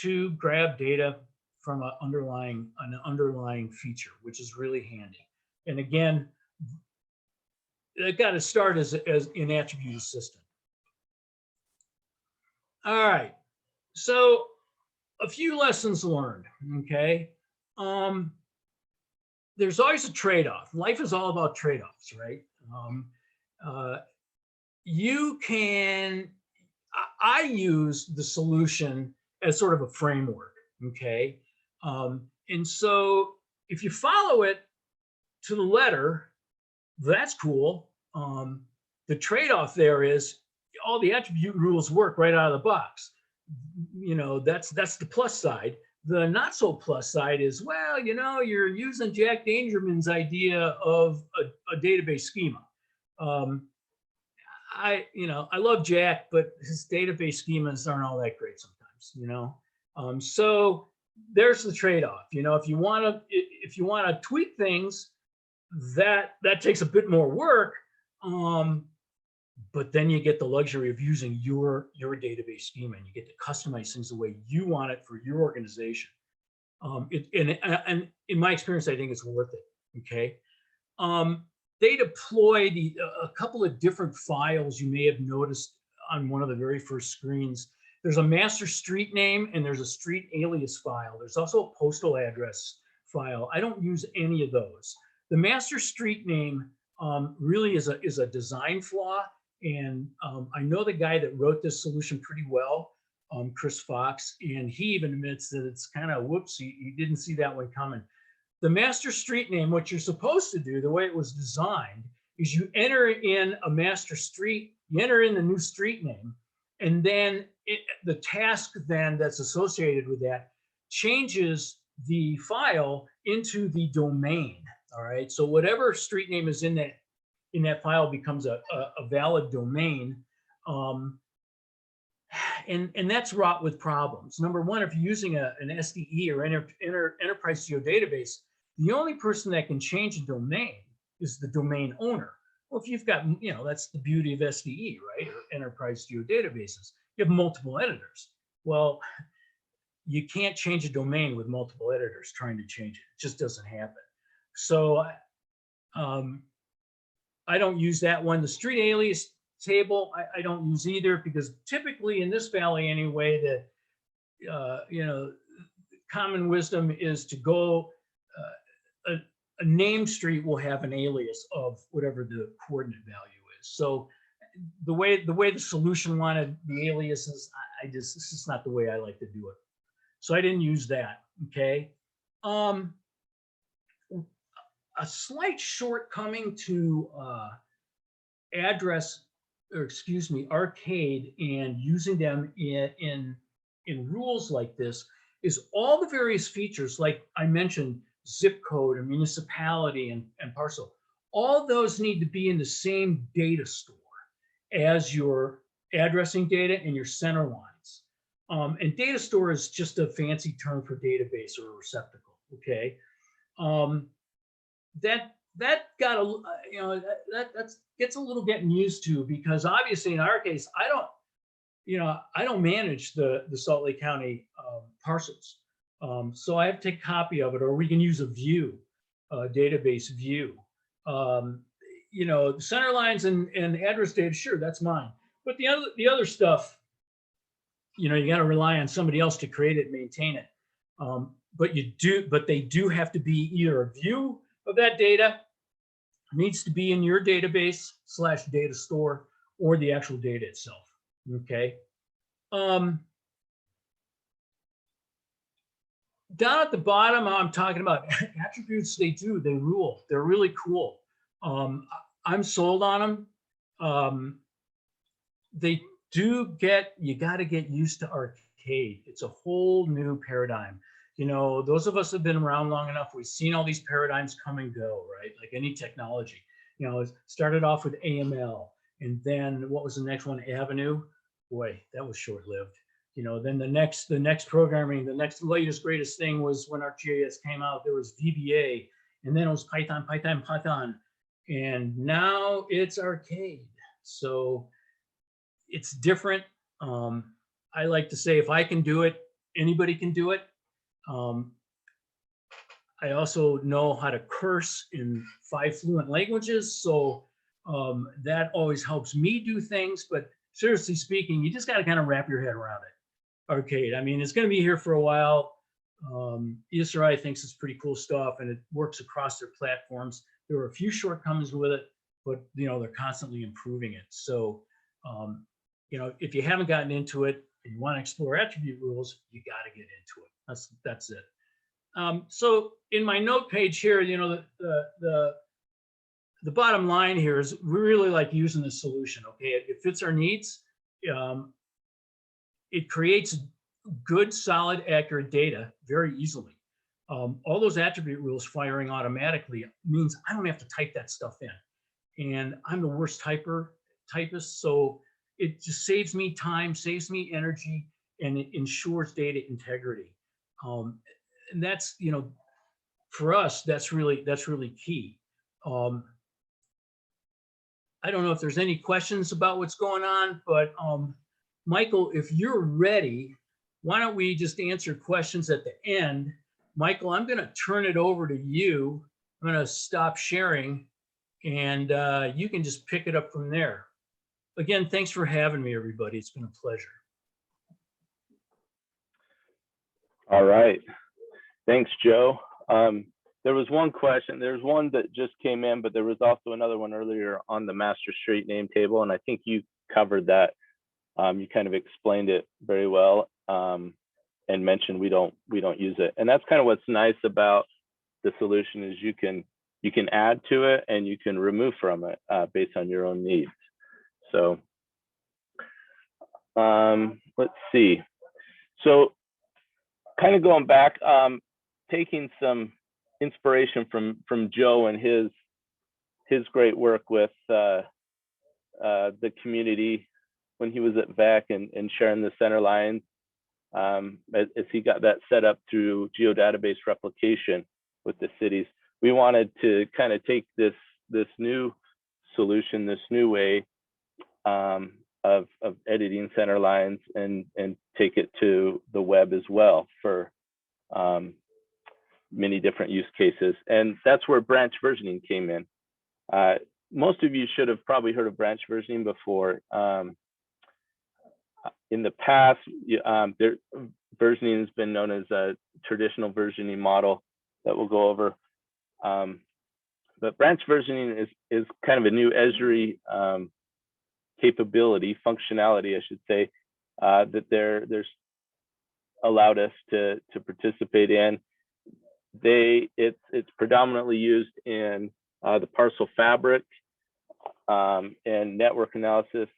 Speaker 9: to grab data from an underlying feature, which is really handy. And again, it got to start as in attribute assistant. All right, so a few lessons learned. Okay, there's always a trade-off. Life is all about trade-offs, right? I use the solution as sort of a framework, okay? And so if you follow it to the letter, that's cool. The trade-off there is all the attribute rules work right out of the box. That's the plus side. The not so plus side is, well, you're using Jack Dangerman's idea of a database schema. I love Jack, but his database schemas aren't all that great sometimes, so there's the trade-off. If you want to tweak things, that takes a bit more work, but then you get the luxury of using your database schema, and you get to customize things the way you want it for your organization. And in my experience, I think it's worth it. Okay. They deploy a couple of different files you may have noticed on one of the very first screens. There's a master street name and there's a street alias file. There's also a postal address file. I don't use any of those. The master street name really is a design flaw. And I know the guy that wrote this solution pretty well, Chris Fox, and he even admits that it's kind of whoops, he didn't see that one coming. The master street name, what you're supposed to do, the way it was designed, is you enter in a master street, you enter in the new street name, and then the task then that's associated with that changes the file into the domain. All right, so whatever street name is in that file becomes a valid domain. And that's wrought with problems. Number one, if you're using an SDE or enterprise geodatabase, the only person that can change a domain is the domain owner. Well, if you've got, that's the beauty of SDE, right? Or enterprise geodatabases. You have multiple editors. Well, you can't change a domain with multiple editors trying to change it. It just doesn't happen. So I don't use that one. The street alias table, I don't use either, because typically in this valley anyway, the common wisdom is to go, a named street will have an alias of whatever the coordinate value is. So the way the solution wanted the aliases, this is not the way I like to do it. So I didn't use that, okay? A slight shortcoming to arcade and using them in rules like this is all the various features, like I mentioned, zip code and municipality and parcel. All those need to be in the same data store as your addressing data and your center lines. And data store is just a fancy term for database or receptacle, okay? That got a, that gets a little getting used to, because obviously in our case, I don't manage the Salt Lake County parcels. So I have to take a copy of it, or we can use a view, database view. Center lines and address data, sure, that's mine. But the other stuff, you got to rely on somebody else to create it and maintain it. But they do have to be either a view of that data, needs to be in your database / data store, or the actual data itself. Okay. Down at the bottom, I'm talking about attributes. They rule. They're really cool. I'm sold on them. They do you got to get used to arcade. It's a whole new paradigm. Those of us have been around long enough, we've seen all these paradigms come and go, right? Like any technology. It started off with AML, and then what was the next one? Avenue. Boy, that was short-lived. Then the next programming, the next latest greatest thing was when ArcGIS came out. There was VBA, and then it was Python, and now it's arcade. So it's different. I like to say, if I can do it, anybody can do it. I also know how to curse in 5 fluent languages, so that always helps me do things. But seriously speaking, you just got to kind of wrap your head around it. Arcade, I mean, it's going to be here for a while. ESRI thinks it's pretty cool stuff, and it works across their platforms. There are a few shortcomings with it, but they're constantly improving it. So if you haven't gotten into it and you want to explore attribute rules, you got to get into it. That's it. So in my note page here, the bottom line here is we really like using the solution. Okay, it fits our needs. It creates good, solid, accurate data very easily. All those attribute rules firing automatically means I don't have to type that stuff in. And I'm the worst typist, so it just saves me time, saves me energy, and it ensures data integrity. And that's, for us, that's really key. I don't know if there's any questions about what's going on, but Michael, if you're ready, why don't we just answer questions at the end? Michael, I'm going to turn it over to you. I'm going to stop sharing, and you can just pick it up from there. Again, thanks for having me, everybody. It's been a pleasure.
Speaker 3: All right. Thanks, Joe. There was one question. There's one that just came in, but there was also another one earlier on the master street name table, and I think you covered that. You kind of explained it very well, and mentioned we don't use it. And that's kind of what's nice about the solution is you can add to it and you can remove from it based on your own needs. So let's see. So kind of going back, taking some inspiration from Joe and his great work with the community when he was at VEC and sharing the center lines, as he got that set up through geodatabase replication with the cities. We wanted to kind of take this new solution, this new way of editing center lines and take it to the web as well for many different use cases. And that's where branch versioning came in. Most of you should have probably heard of branch versioning before. In the past, versioning has been known as a traditional versioning model that we'll go over. But branch versioning is kind of a new Esri capability, functionality, I should say, that there's allowed us to participate in. It's predominantly used in the parcel fabric and network analysis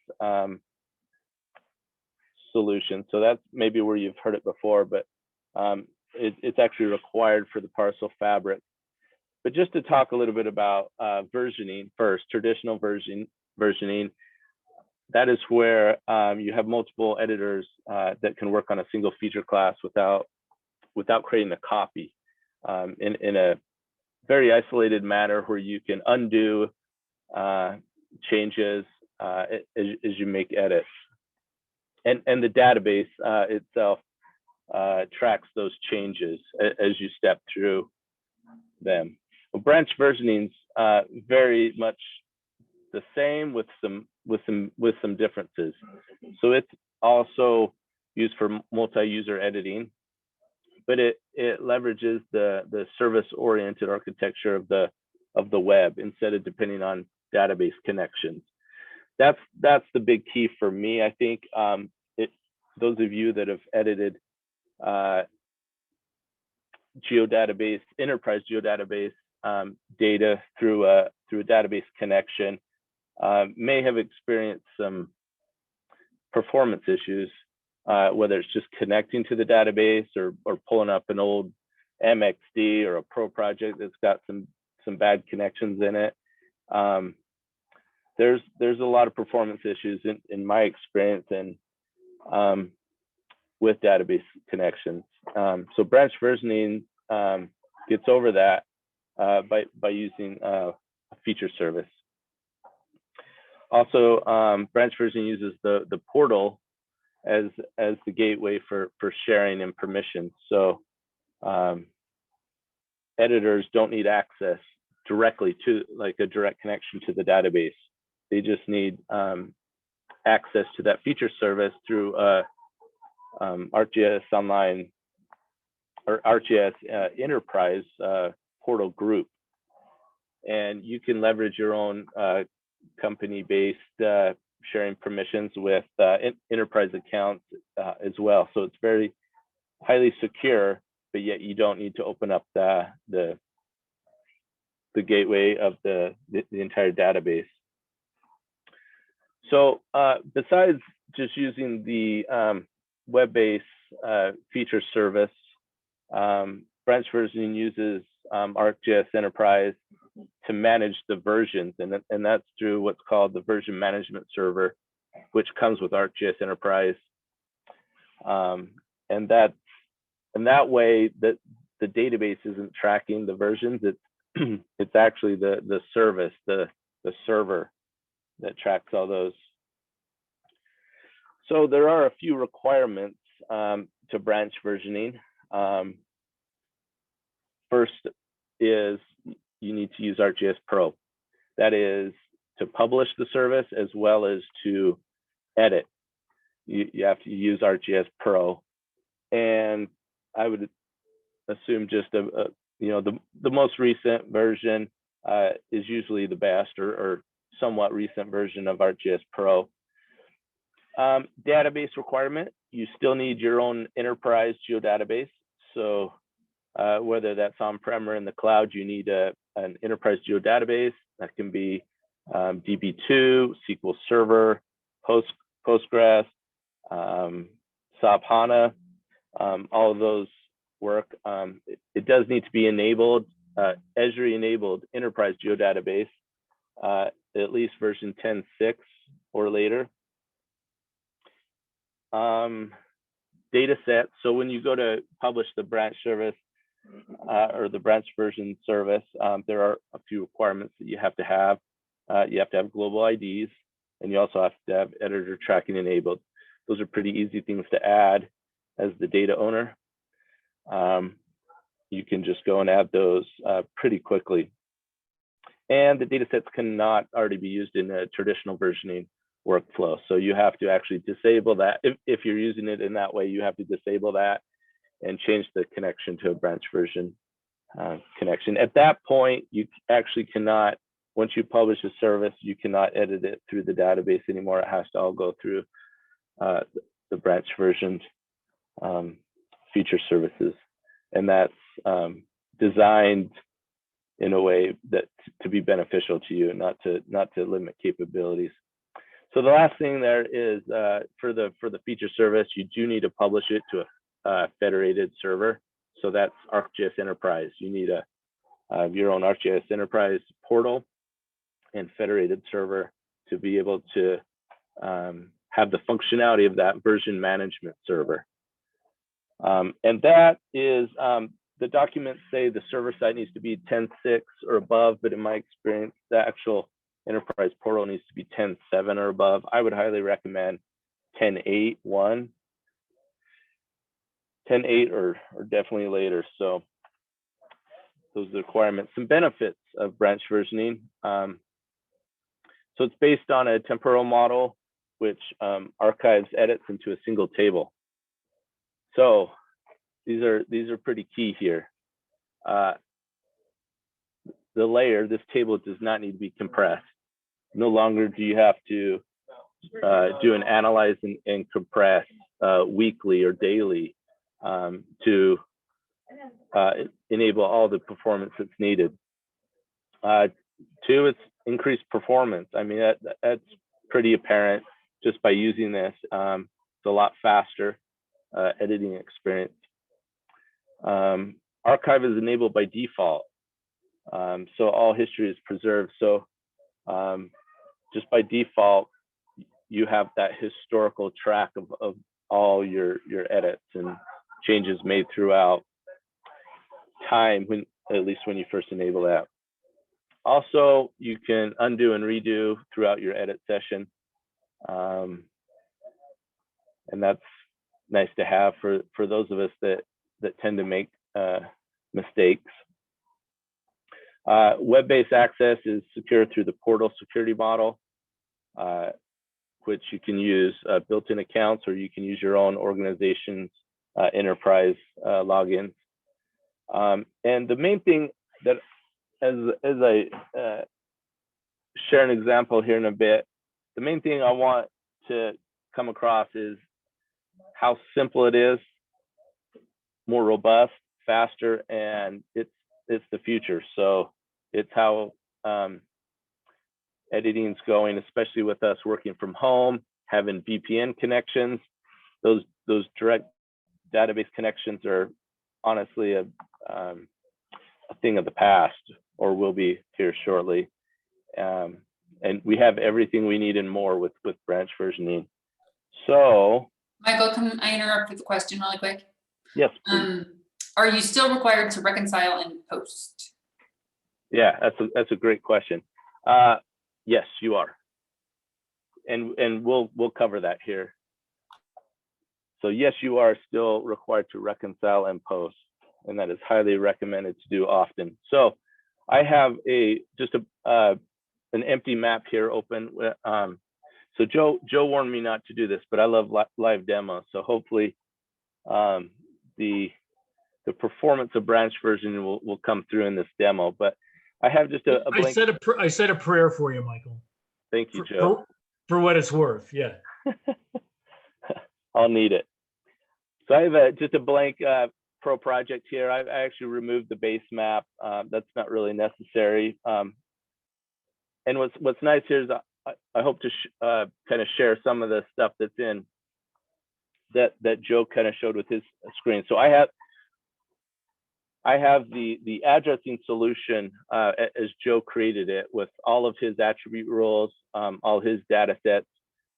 Speaker 3: solution. So that's maybe where you've heard it before, but it's actually required for the parcel fabric. But just to talk a little bit about versioning first, traditional versioning, that is where you have multiple editors that can work on a single feature class without creating a copy in a very isolated manner where you can undo changes as you make edits. And the database itself tracks those changes as you step through them. Well, branch versioning's very much the same with some differences. So it's also used for multi-user editing, but it leverages the service-oriented architecture of the web instead of depending on database connections. That's the big key for me. I think those of you that have edited geodatabase, enterprise geodatabase data through a database connection may have experienced some performance issues, whether it's just connecting to the database or pulling up an old MXD or a pro project that's got some bad connections in it. There's a lot of performance issues in my experience and with database connections. So branch versioning gets over that by using a feature service. Also, branch versioning uses the portal as the gateway for sharing and permissions. So editors don't need access directly to like a direct connection to the database. They just need access to that feature service through ArcGIS Online or ArcGIS Enterprise portal group. And you can leverage your own company-based sharing permissions with enterprise accounts as well. So it's very highly secure, but yet you don't need to open up the gateway of the entire database. So besides just using the web-based feature service, branch versioning uses ArcGIS Enterprise to manage the versions, and that's through what's called the version management server, which comes with ArcGIS Enterprise. And that way that the database isn't tracking the versions, it's actually the service, the server that tracks all those. So there are a few requirements to branch versioning. First is you need to use ArcGIS Pro. That is to publish the service as well as to edit. You have to use ArcGIS Pro, and I would assume just the most recent version is usually the best, or somewhat recent version of ArcGIS Pro. Database requirement, you still need your own enterprise geodatabase. So whether that's on-prem or in the cloud, you need an enterprise geodatabase. That can be DB2, SQL Server, Postgres, SAP HANA, all of those work. It does need to be enabled, Esri enabled enterprise geodatabase, at least version 10.6 or later. Data sets. So when you go to publish the branch service or the branch version service, there are a few requirements that you have to have. You have to have global IDs, and you also have to have editor tracking enabled. Those are pretty easy things to add as the data owner. You can just go and add those pretty quickly. And the data sets cannot already be used in a traditional versioning workflow. So you have to actually disable that. If you're using it in that way, you have to disable that and change the connection to a branch version connection. At that point, you actually cannot, once you publish a service, you cannot edit it through the database anymore. It has to all go through the branch versioned feature services. And that's designed in a way that to be beneficial to you, not to limit capabilities. So the last thing there is for the feature service, you do need to publish it to a federated server. So that's ArcGIS Enterprise. You need your own ArcGIS Enterprise portal and federated server to be able to have the functionality of that version management server. And that is, the documents say the server side needs to be 10.6 or above, but in my experience, the actual enterprise portal needs to be 10.7 or above. I would highly recommend 10.8.1, 10.8 or definitely later. So those are the requirements. Some benefits of branch versioning. So it's based on a temporal model, which archives edits into a single table. So these are pretty key here. The layer, this table does not need to be compressed. No longer do you have to do an analyze and compress weekly or daily to enable all the performance that's needed. Two, it's increased performance. I mean, that's pretty apparent just by using this. It's a lot faster editing experience. Archive is enabled by default. So all history is preserved. So just by default, you have that historical track of all your edits and changes made throughout time, at least when you first enable that. Also, you can undo and redo throughout your edit session. And that's nice to have for those of us that tend to make mistakes. Web-based access is secure through the portal security model, which you can use built-in accounts, or you can use your own organization's enterprise logins. And the main thing that, as I share an example here in a bit, the main thing I want to come across is how simple it is, more robust, faster, and it's the future. So it's how editing's going, especially with us working from home, having VPN connections. Those direct database connections are honestly a thing of the past, or will be here shortly. And we have everything we need and more with branch versioning. So,
Speaker 2: Michael, can I interrupt with a question really quick?
Speaker 3: Yes, please.
Speaker 2: Are you still required to reconcile and post?
Speaker 3: Yeah, that's a great question. Yes, you are. And we'll cover that here. So yes, you are still required to reconcile and post. and that is highly recommended to do often. So I have an empty map here open. So Joe warned me not to do this, but I love live demos. So hopefully the performance of branch version will come through in this demo. But I have just a blank.
Speaker 9: I said a prayer for you, Michael.
Speaker 3: Thank you, Joe.
Speaker 9: For what it's worth, yeah.
Speaker 3: I'll need it. So I have just a blank pro project here. I actually removed the base map. That's not really necessary. And what's nice here is I hope to kind of share some of the stuff that's in that Joe kind of showed with his screen. So I have the addressing solution as Joe created it with all of his attribute rules, all his data sets.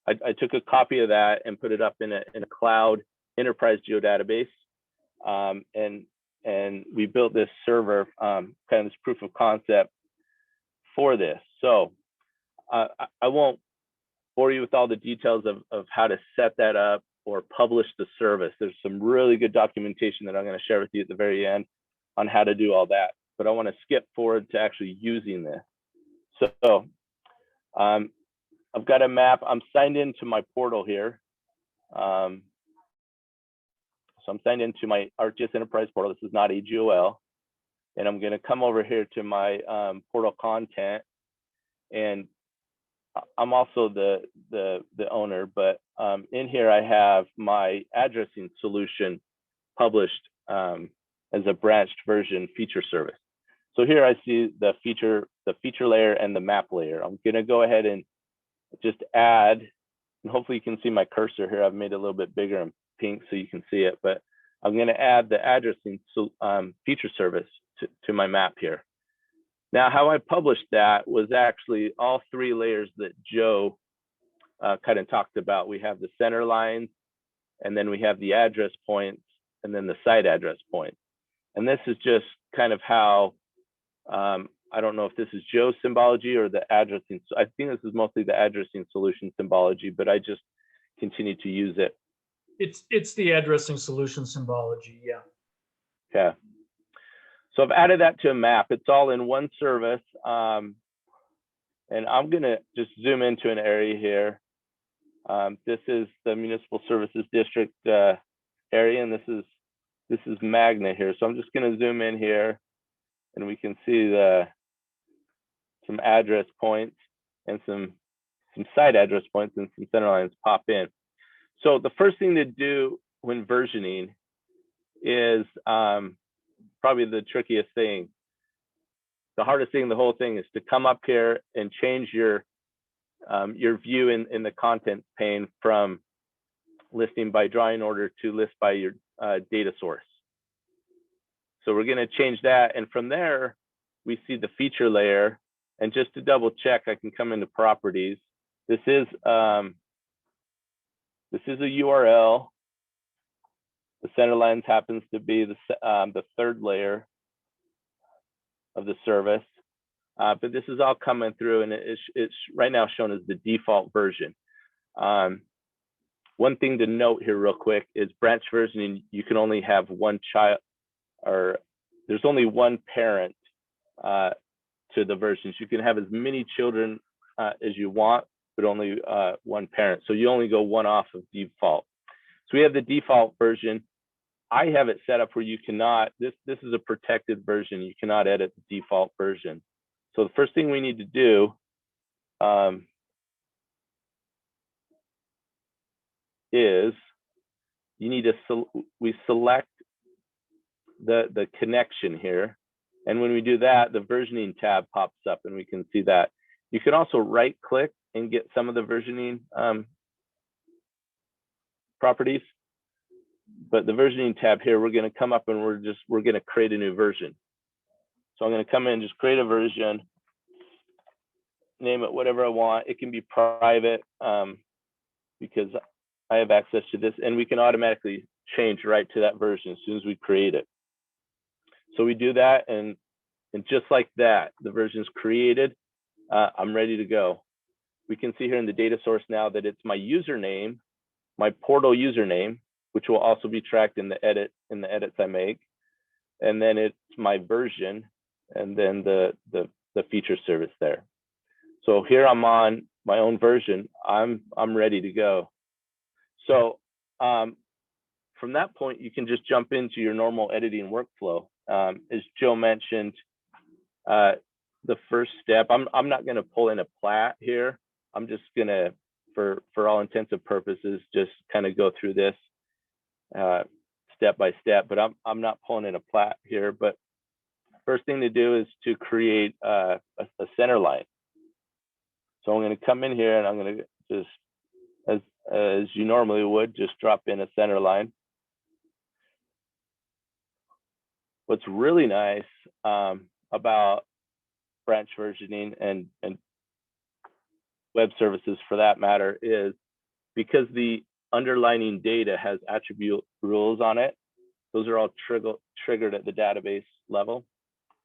Speaker 3: I took a copy of that and put it up in a cloud enterprise geodatabase. And we built this server, kind of this proof of concept for this. So I won't bore you with all the details of how to set that up or publish the service. There's some really good documentation that I'm going to share with you at the very end on how to do all that. But I want to skip forward to actually using this. So I've got a map. I'm signed into my portal here. So I'm signed into my ArcGIS Enterprise portal. This is not AGOL. And I'm going to come over here to my portal content. And I'm also the owner, but in here I have my addressing solution published as a branched version feature service. So here I see the feature layer and the map layer. I'm going to go ahead and just add, and hopefully you can see my cursor here. I've made it a little bit bigger and pink so you can see it, but I'm going to add the addressing feature service to my map here. Now, how I published that was actually all three layers that Joe kind of talked about. We have the center lines, and then we have the address points, and then the site address points. And this is just kind of how, I don't know if this is Joe's symbology or the addressing. I think this is mostly the addressing solution symbology, but I just continue to use it.
Speaker 9: It's the addressing solution symbology, yeah.
Speaker 3: Okay. So I've added that to a map. It's all in one service. And I'm going to just zoom into an area here. This is the Municipal Services District area, and this is Magna here. So I'm just going to zoom in here, and we can see some address points and some site address points and some center lines pop in. So the first thing to do when versioning is probably the trickiest thing. The hardest thing, the whole thing, is to come up here and change your view in the content pane from listing by drawing order to list by your data source. So we're going to change that, and from there we see the feature layer. And just to double check, I can come into properties. This is a URL. The center lines happens to be the third layer of the service, but this is all coming through, and it's right now shown as the default version. One thing to note here real quick is branch versioning. You can only have one child, or there's only one parent to the versions. You can have as many children as you want, but only one parent. So you only go one off of default. So we have the default version. I have it set up where you cannot, this is a protected version. You cannot edit the default version. So the first thing we need to do is we select the connection here. And when we do that, the versioning tab pops up and we can see that. You can also right click and get some of the versioning properties. But the versioning tab here, we're going to come up and we're going to create a new version. So I'm going to come in and just create a version, name it whatever I want. It can be private because I have access to this, and we can automatically change right to that version as soon as we create it. So we do that, and just like that, the version's created. I'm ready to go. We can see here in the data source now that it's my username, my portal username, which will also be tracked in the edits I make. and then it's my version, and then the feature service there. So here I'm on my own version. I'm ready to go. So from that point, you can just jump into your normal editing workflow. As Joe mentioned, the first step, I'm not going to pull in a plat here. I'm just going to, for all intents and purposes, just kind of go through this step by step, but I'm not pulling in a plat here. But first thing to do is to create a center line. So I'm going to come in here and I'm going to just, as you normally would, just drop in a center line. What's really nice about branch versioning and web services for that matter is because the underlining data has attribute rules on it, those are all triggered at the database level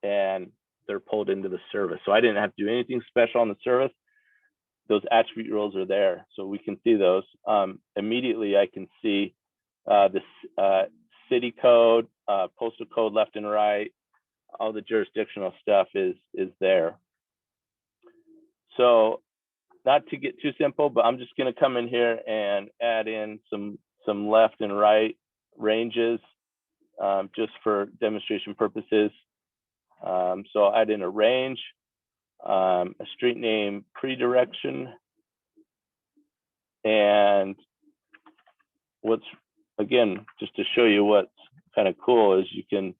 Speaker 3: and they're pulled into the service. So I didn't have to do anything special on the service. Those attribute rules are there, so we can see those. Immediately I can see this city code, postal code left and right, all the jurisdictional stuff is there. So not to get too simple, but I'm just going to come in here and add in some left and right ranges just for demonstration purposes. So I'll add in a range, a street name pre-direction, and what's, again, just to show you what's kind of cool is you can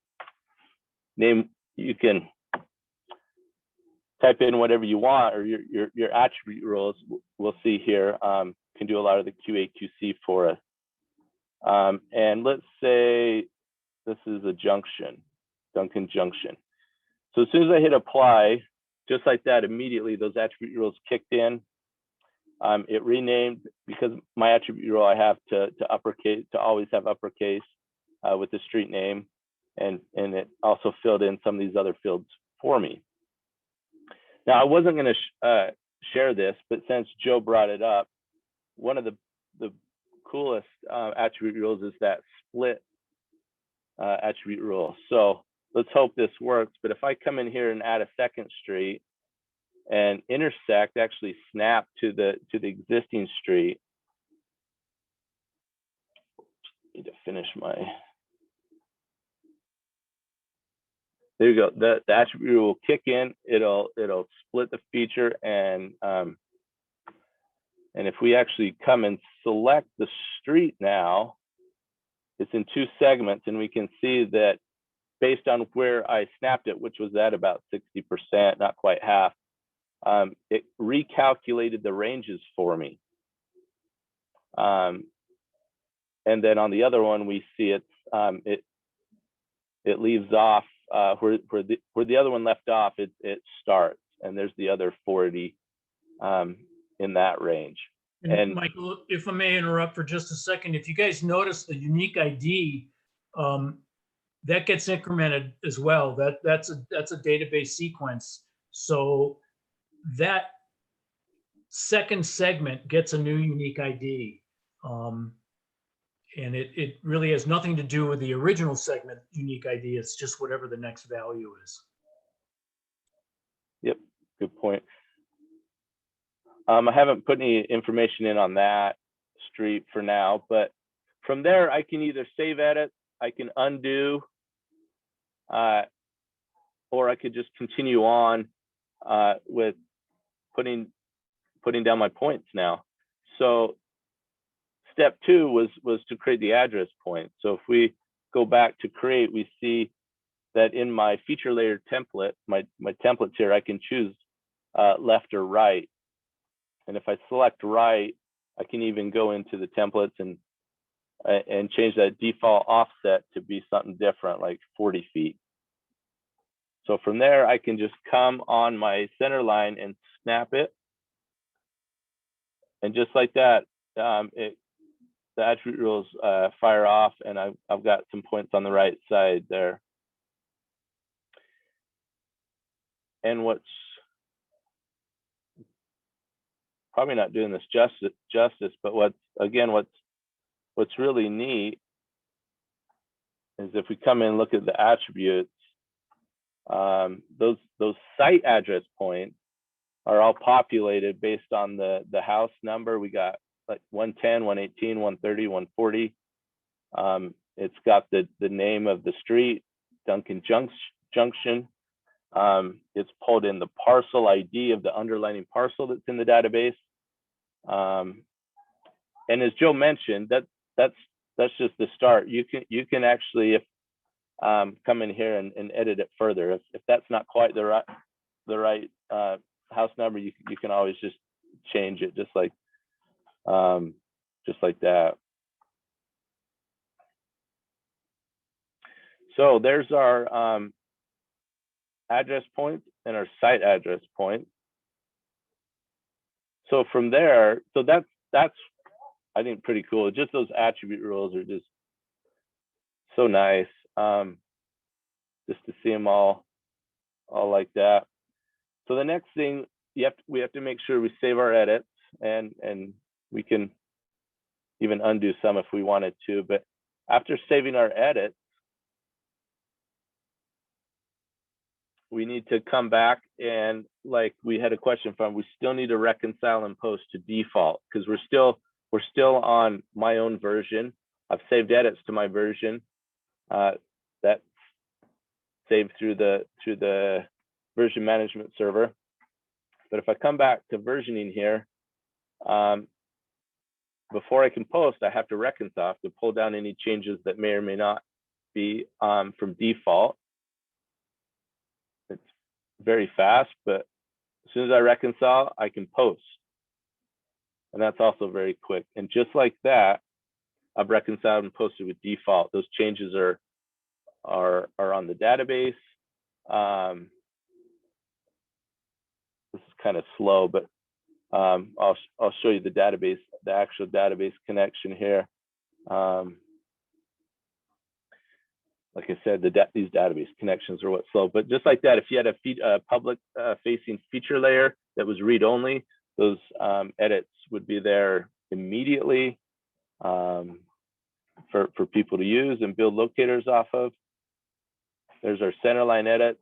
Speaker 3: type in whatever you want, or your attribute rules we'll see here can do a lot of the QA/QC for us. And let's say this is a junction, Duncan Junction. So as soon as I hit apply, just like that, immediately those attribute rules kicked in. It renamed, because my attribute rule I have to uppercase, to always have uppercase with the street name, and it also filled in some of these other fields for me. Now I wasn't going to share this, but since Joe brought it up, one of the coolest attribute rules is that split attribute rule. So let's hope this works. But if I come in here and add a second street and intersect, actually snap to the existing street. Need to finish my. There you go. The attribute rule will kick in. It'll split the feature, and if we actually come and select the street now, it's in two segments, and we can see that based on where I snapped it, which was at about 60%, not quite half, it recalculated the ranges for me. And then on the other one, we see it leaves off where the other one left off. It starts, and there's the other 40 in that range.
Speaker 9: And Michael, if I may interrupt for just a second, if you guys notice the unique ID, that gets incremented as well. That's a database sequence. So that second segment gets a new unique ID. And it really has nothing to do with the original segment unique ID. It's just whatever the next value is.
Speaker 3: Yep, good point. I haven't put any information in on that street for now, but from there I can either save edit, I can undo, or I could just continue on with putting down my points now. So step 2 was to create the address point. So if we go back to create, we see that in my feature layer template, my templates here, I can choose left or right. And if I select right, I can even go into the templates and change that default offset to be something different, like 40 feet. So from there, I can just come on my center line and snap it. And just like that, the attribute rules fire off, and I've got some points on the right side there. And what's probably not doing this justice, but what's really neat is if we come in and look at the attributes, those site address points are all populated based on the house number. We got like 110, 118, 130, 140. It's got the name of the street, Duncan Junction. It's pulled in the parcel ID of the underlying parcel that's in the database. And as Joe mentioned, that's just the start. You can actually, if come in here and edit it further. If that's not quite the right house number, you can always just change it, just like that. So there's our address point and our site address point. So from there, so that's I think pretty cool. Just those attribute rules are just so nice. Just to see them all like that. So the next thing we have to make sure we save our edits, and we can even undo some if we wanted to. But after saving our edits, we need to come back and, like we had a question from, we still need to reconcile and post to default, because we're still on my own version. I've saved edits to my version. That's saved through the version management server. But if I come back to versioning here, before I can post, I have to reconcile. I have to pull down any changes that may or may not be from default. It's very fast, but as soon as I reconcile, I can post. And that's also very quick. And just like that, I've reconciled and posted with default. Those changes are on the database. This is kind of slow, but I'll show you the database, the actual database connection here. Like I said, these database connections are what's slow. But just like that, if you had a public facing feature layer that was read only, those edits would be there immediately for people to use and build locators off of. There's our centerline edits.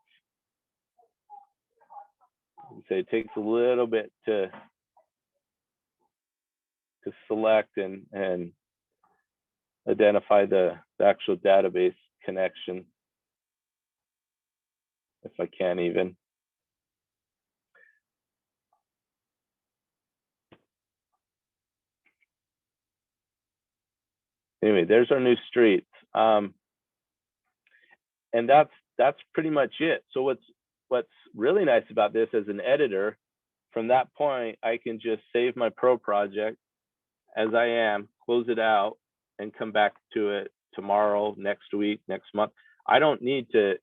Speaker 3: So it takes a little bit to select and identify the actual database connection, if I can even. Anyway, there's our new streets. And that's pretty much it. So what's really nice about this as an editor, from that point, I can just save my pro project as I am, close it out, and come back to it tomorrow, next week, next month. I don't need to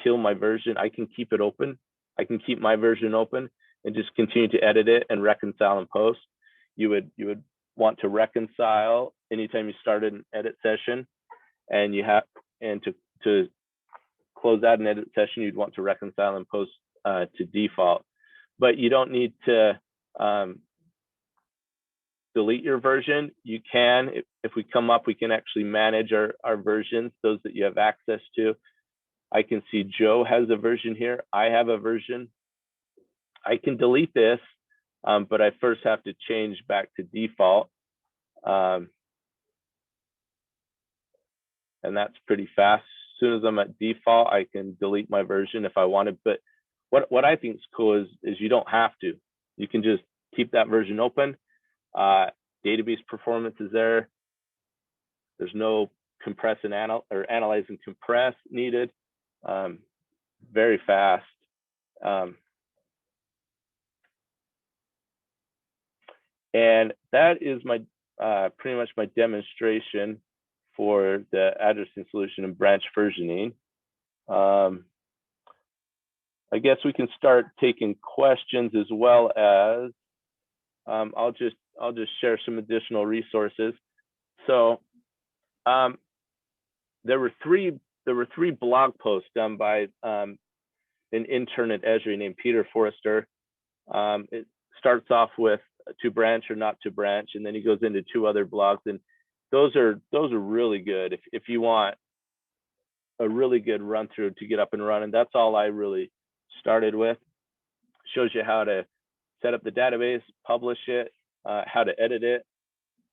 Speaker 3: kill my version. I can keep it open. I can keep my version open and just continue to edit it and reconcile and post. You would want to reconcile anytime you start an edit session, and to close out an edit session, you'd want to reconcile and post to default. But you don't need to delete your version. You can, if we come up, we can actually manage our versions, those that you have access to. I can see Joe has a version here. I have a version. I can delete this, but I first have to change back to default. And that's pretty fast. As soon as I'm at default, I can delete my version if I wanted. But what I think is cool is you don't have to. You can just keep that version open. Database performance is there. There's no compress and analyze and compress needed. Very fast. And that is my pretty much my demonstration for the addressing solution and branch versioning. I guess we can start taking questions, as well as I'll just share some additional resources. So there were three blog posts done by an intern at Esri named Peter Forrester. It starts off with to branch or not to branch, and then he goes into two other blogs, and those are really good if you want a really good run through to get up and running. That's all I really started with. Shows you how to set up the database, publish it, how to edit it.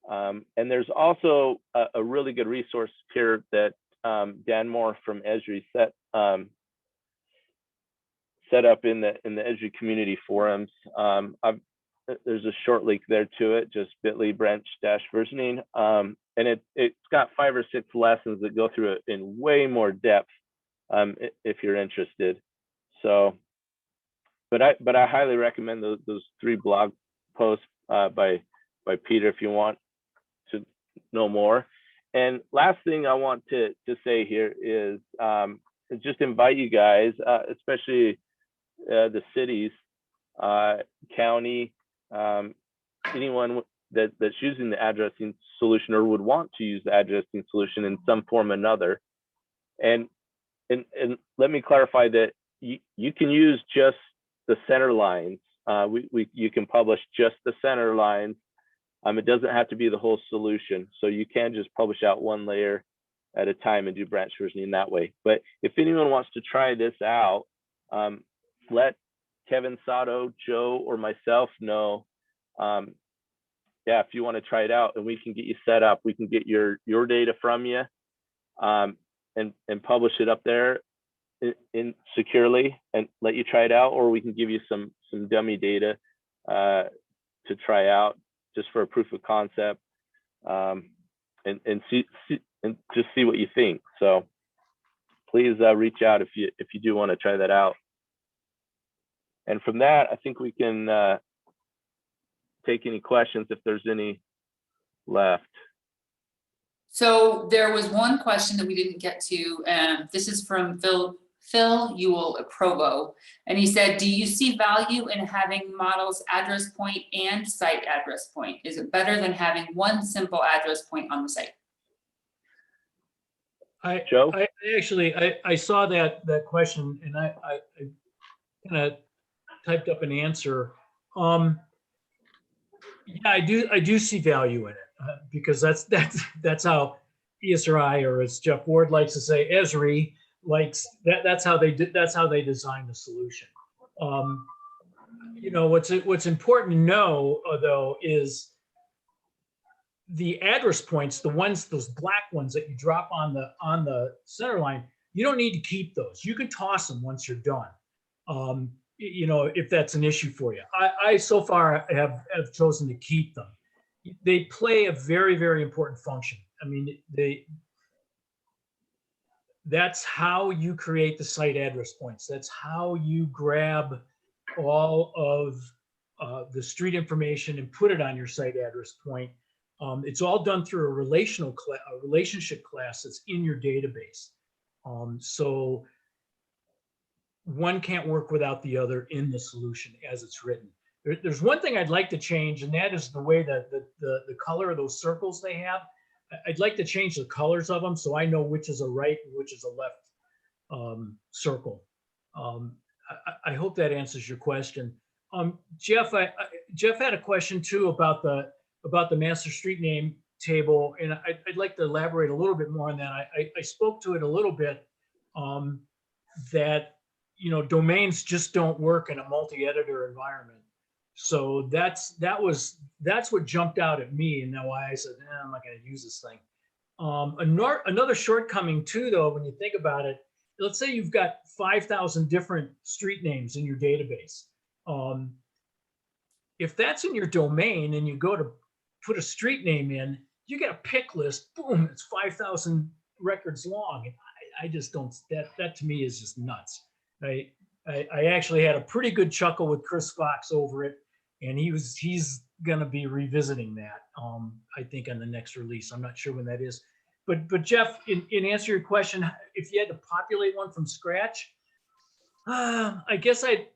Speaker 3: And there's also a really good resource here that Dan Moore from Esri set up in the Esri community forums. There's a short link there to it, just bit.ly/branch-versioning. And it's got 5 or 6 lessons that go through it in way more depth if you're interested. So, but I highly recommend those 3 blog posts by Peter if you want to know more. And last thing I want to say here is just invite you guys, especially the cities, county, anyone that's using the addressing solution or would want to use the addressing solution in some form or another. And let me clarify that you can use just the center lines. You can publish just the center lines. It doesn't have to be the whole solution. So you can just publish out 1 layer at a time and do branch versioning that way. But if anyone wants to try this out, let Kevin Sato, Joe, or myself know. Yeah, if you want to try it out, and we can get you set up. We can get your data from you and publish it up there in securely and let you try it out, or we can give you some dummy data to try out just for a proof of concept, and see and just see what you think. So please reach out if you do want to try that out. And from that, I think we can take any questions if there's any left.
Speaker 2: So there was one question that we didn't get to, and this is from Phil Ewell at Provo. And he said, do you see value in having models address point and site address point? Is it better than having one simple address point on the site?
Speaker 3: Joe?
Speaker 9: I actually saw that question, and I kind of typed up an answer. Yeah, I do see value in it because that's how ESRI, or as Jeff Ward likes to say, Esri likes that. That's how they designed the solution. You know, what's important to know though is the address points, those black ones that you drop on the center line. You don't need to keep those. You can toss them once you're done. You know, if that's an issue for you. I so far have chosen to keep them. They play a very, very important function. I mean, that's how you create the site address points. That's how you grab all of the street information and put it on your site address point. It's all done through a relationship class that's in your database. So one can't work without the other in the solution as it's written. There's one thing I'd like to change, and that is the way that the color of those circles they have. I'd like to change the colors of them so I know which is a right and which is a left circle. I hope that answers your question. Jeff had a question too about the master street name table, and I'd like to elaborate a little bit more on that. I spoke to it a little bit, that domains just don't work in a multi-editor environment. So that's what jumped out at me, and why I said, I'm not going to use this thing. Another shortcoming too, though, when you think about it, let's say you've got 5,000 different street names in your database. If that's in your domain and you go to put a street name in, you get a pick list, boom, it's 5,000 records long. I just don't, that to me is just nuts. I actually had a pretty good chuckle with Chris Fox over it, and he's gonna be revisiting that, I think on the next release. I'm not sure when that is. But Jeff, in answer to your question, if you had to populate one from scratch, I guess I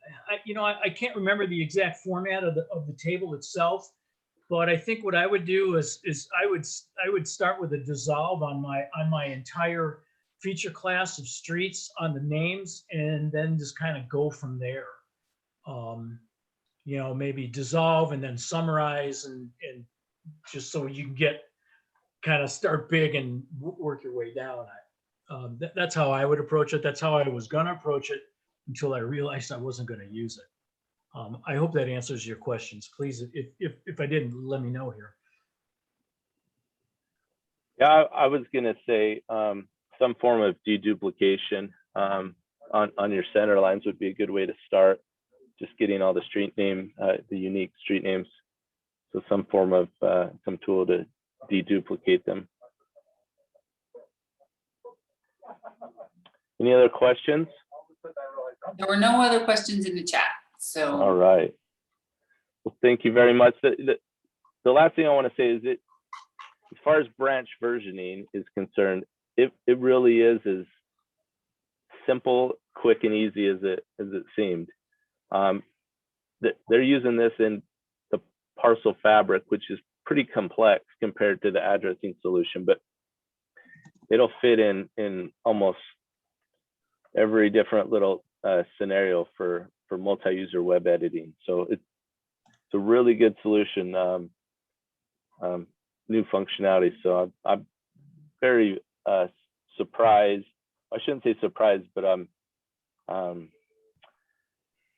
Speaker 9: can't remember the exact format of the table itself, but I think what I would do is I would start with a dissolve on my entire feature class of streets on the names, and then just kind of go from there. Maybe dissolve and then summarize, and just so you can get kind of start big and work your way down. That's how I would approach it. That's how I was gonna approach it until I realized I wasn't gonna use it. I hope that answers your questions. Please, if I didn't, let me know here.
Speaker 3: Yeah, I was gonna say some form of deduplication on your center lines would be a good way to start. Just getting all the street name, the unique street names. So some form of some tool to deduplicate them. Any other questions?
Speaker 2: There were no other questions in the chat, so.
Speaker 3: All right. Well, thank you very much. The last thing I want to say is that as far as branch versioning is concerned, it really is as simple, quick, and easy as it seemed. They're using this in the parcel fabric, which is pretty complex compared to the addressing solution, but it'll fit in almost every different little scenario for multi-user web editing. So it's a really good solution, new functionality. So I'm very surprised. I shouldn't say surprised, but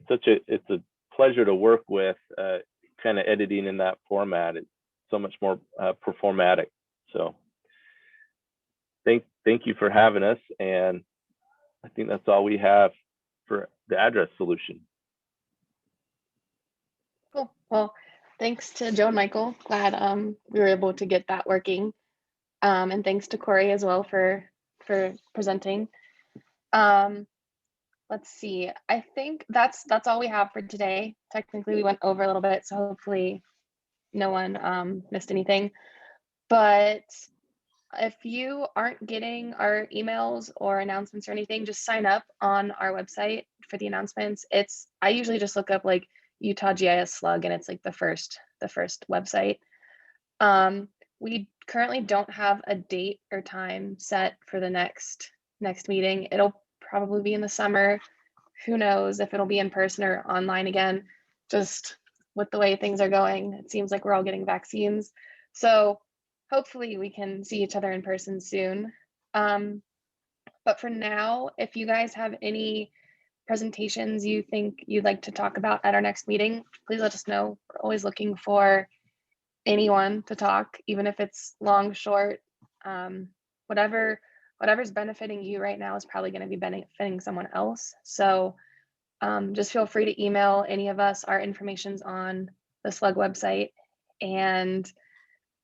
Speaker 3: it's a pleasure to work with, kind of editing in that format. It's so much more performatic. So thank you for having us, and I think that's all we have for the address solution.
Speaker 1: Cool. Well, thanks to Joe and Michael. Glad we were able to get that working. And thanks to Corey as well for presenting. Let's see. I think that's all we have for today. Technically, we went over a little bit, so hopefully no one missed anything. But if you aren't getting our emails or announcements or anything, just sign up on our website for the announcements. I usually just look up like Utah GIS SLUG, and it's like the first website. We currently don't have a date or time set for the next meeting. It'll probably be in the summer. Who knows if it'll be in person or online again. Just with the way things are going, it seems like we're all getting vaccines. So hopefully we can see each other in person soon. But for now, if you guys have any presentations you think you'd like to talk about at our next meeting, please let us know. We're always looking for anyone to talk, even if it's long, short, whatever's benefiting you right now is probably going to be benefiting someone else. So just feel free to email any of us. Our information's on the SLUG website. And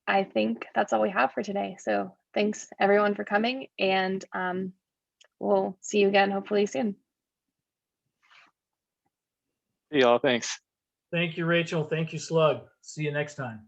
Speaker 1: I think that's all we have for today. So thanks everyone for coming, and we'll see you again hopefully soon.
Speaker 6: See y'all, thanks.
Speaker 9: Thank you, Rachel. Thank you, SLUG. See you next time.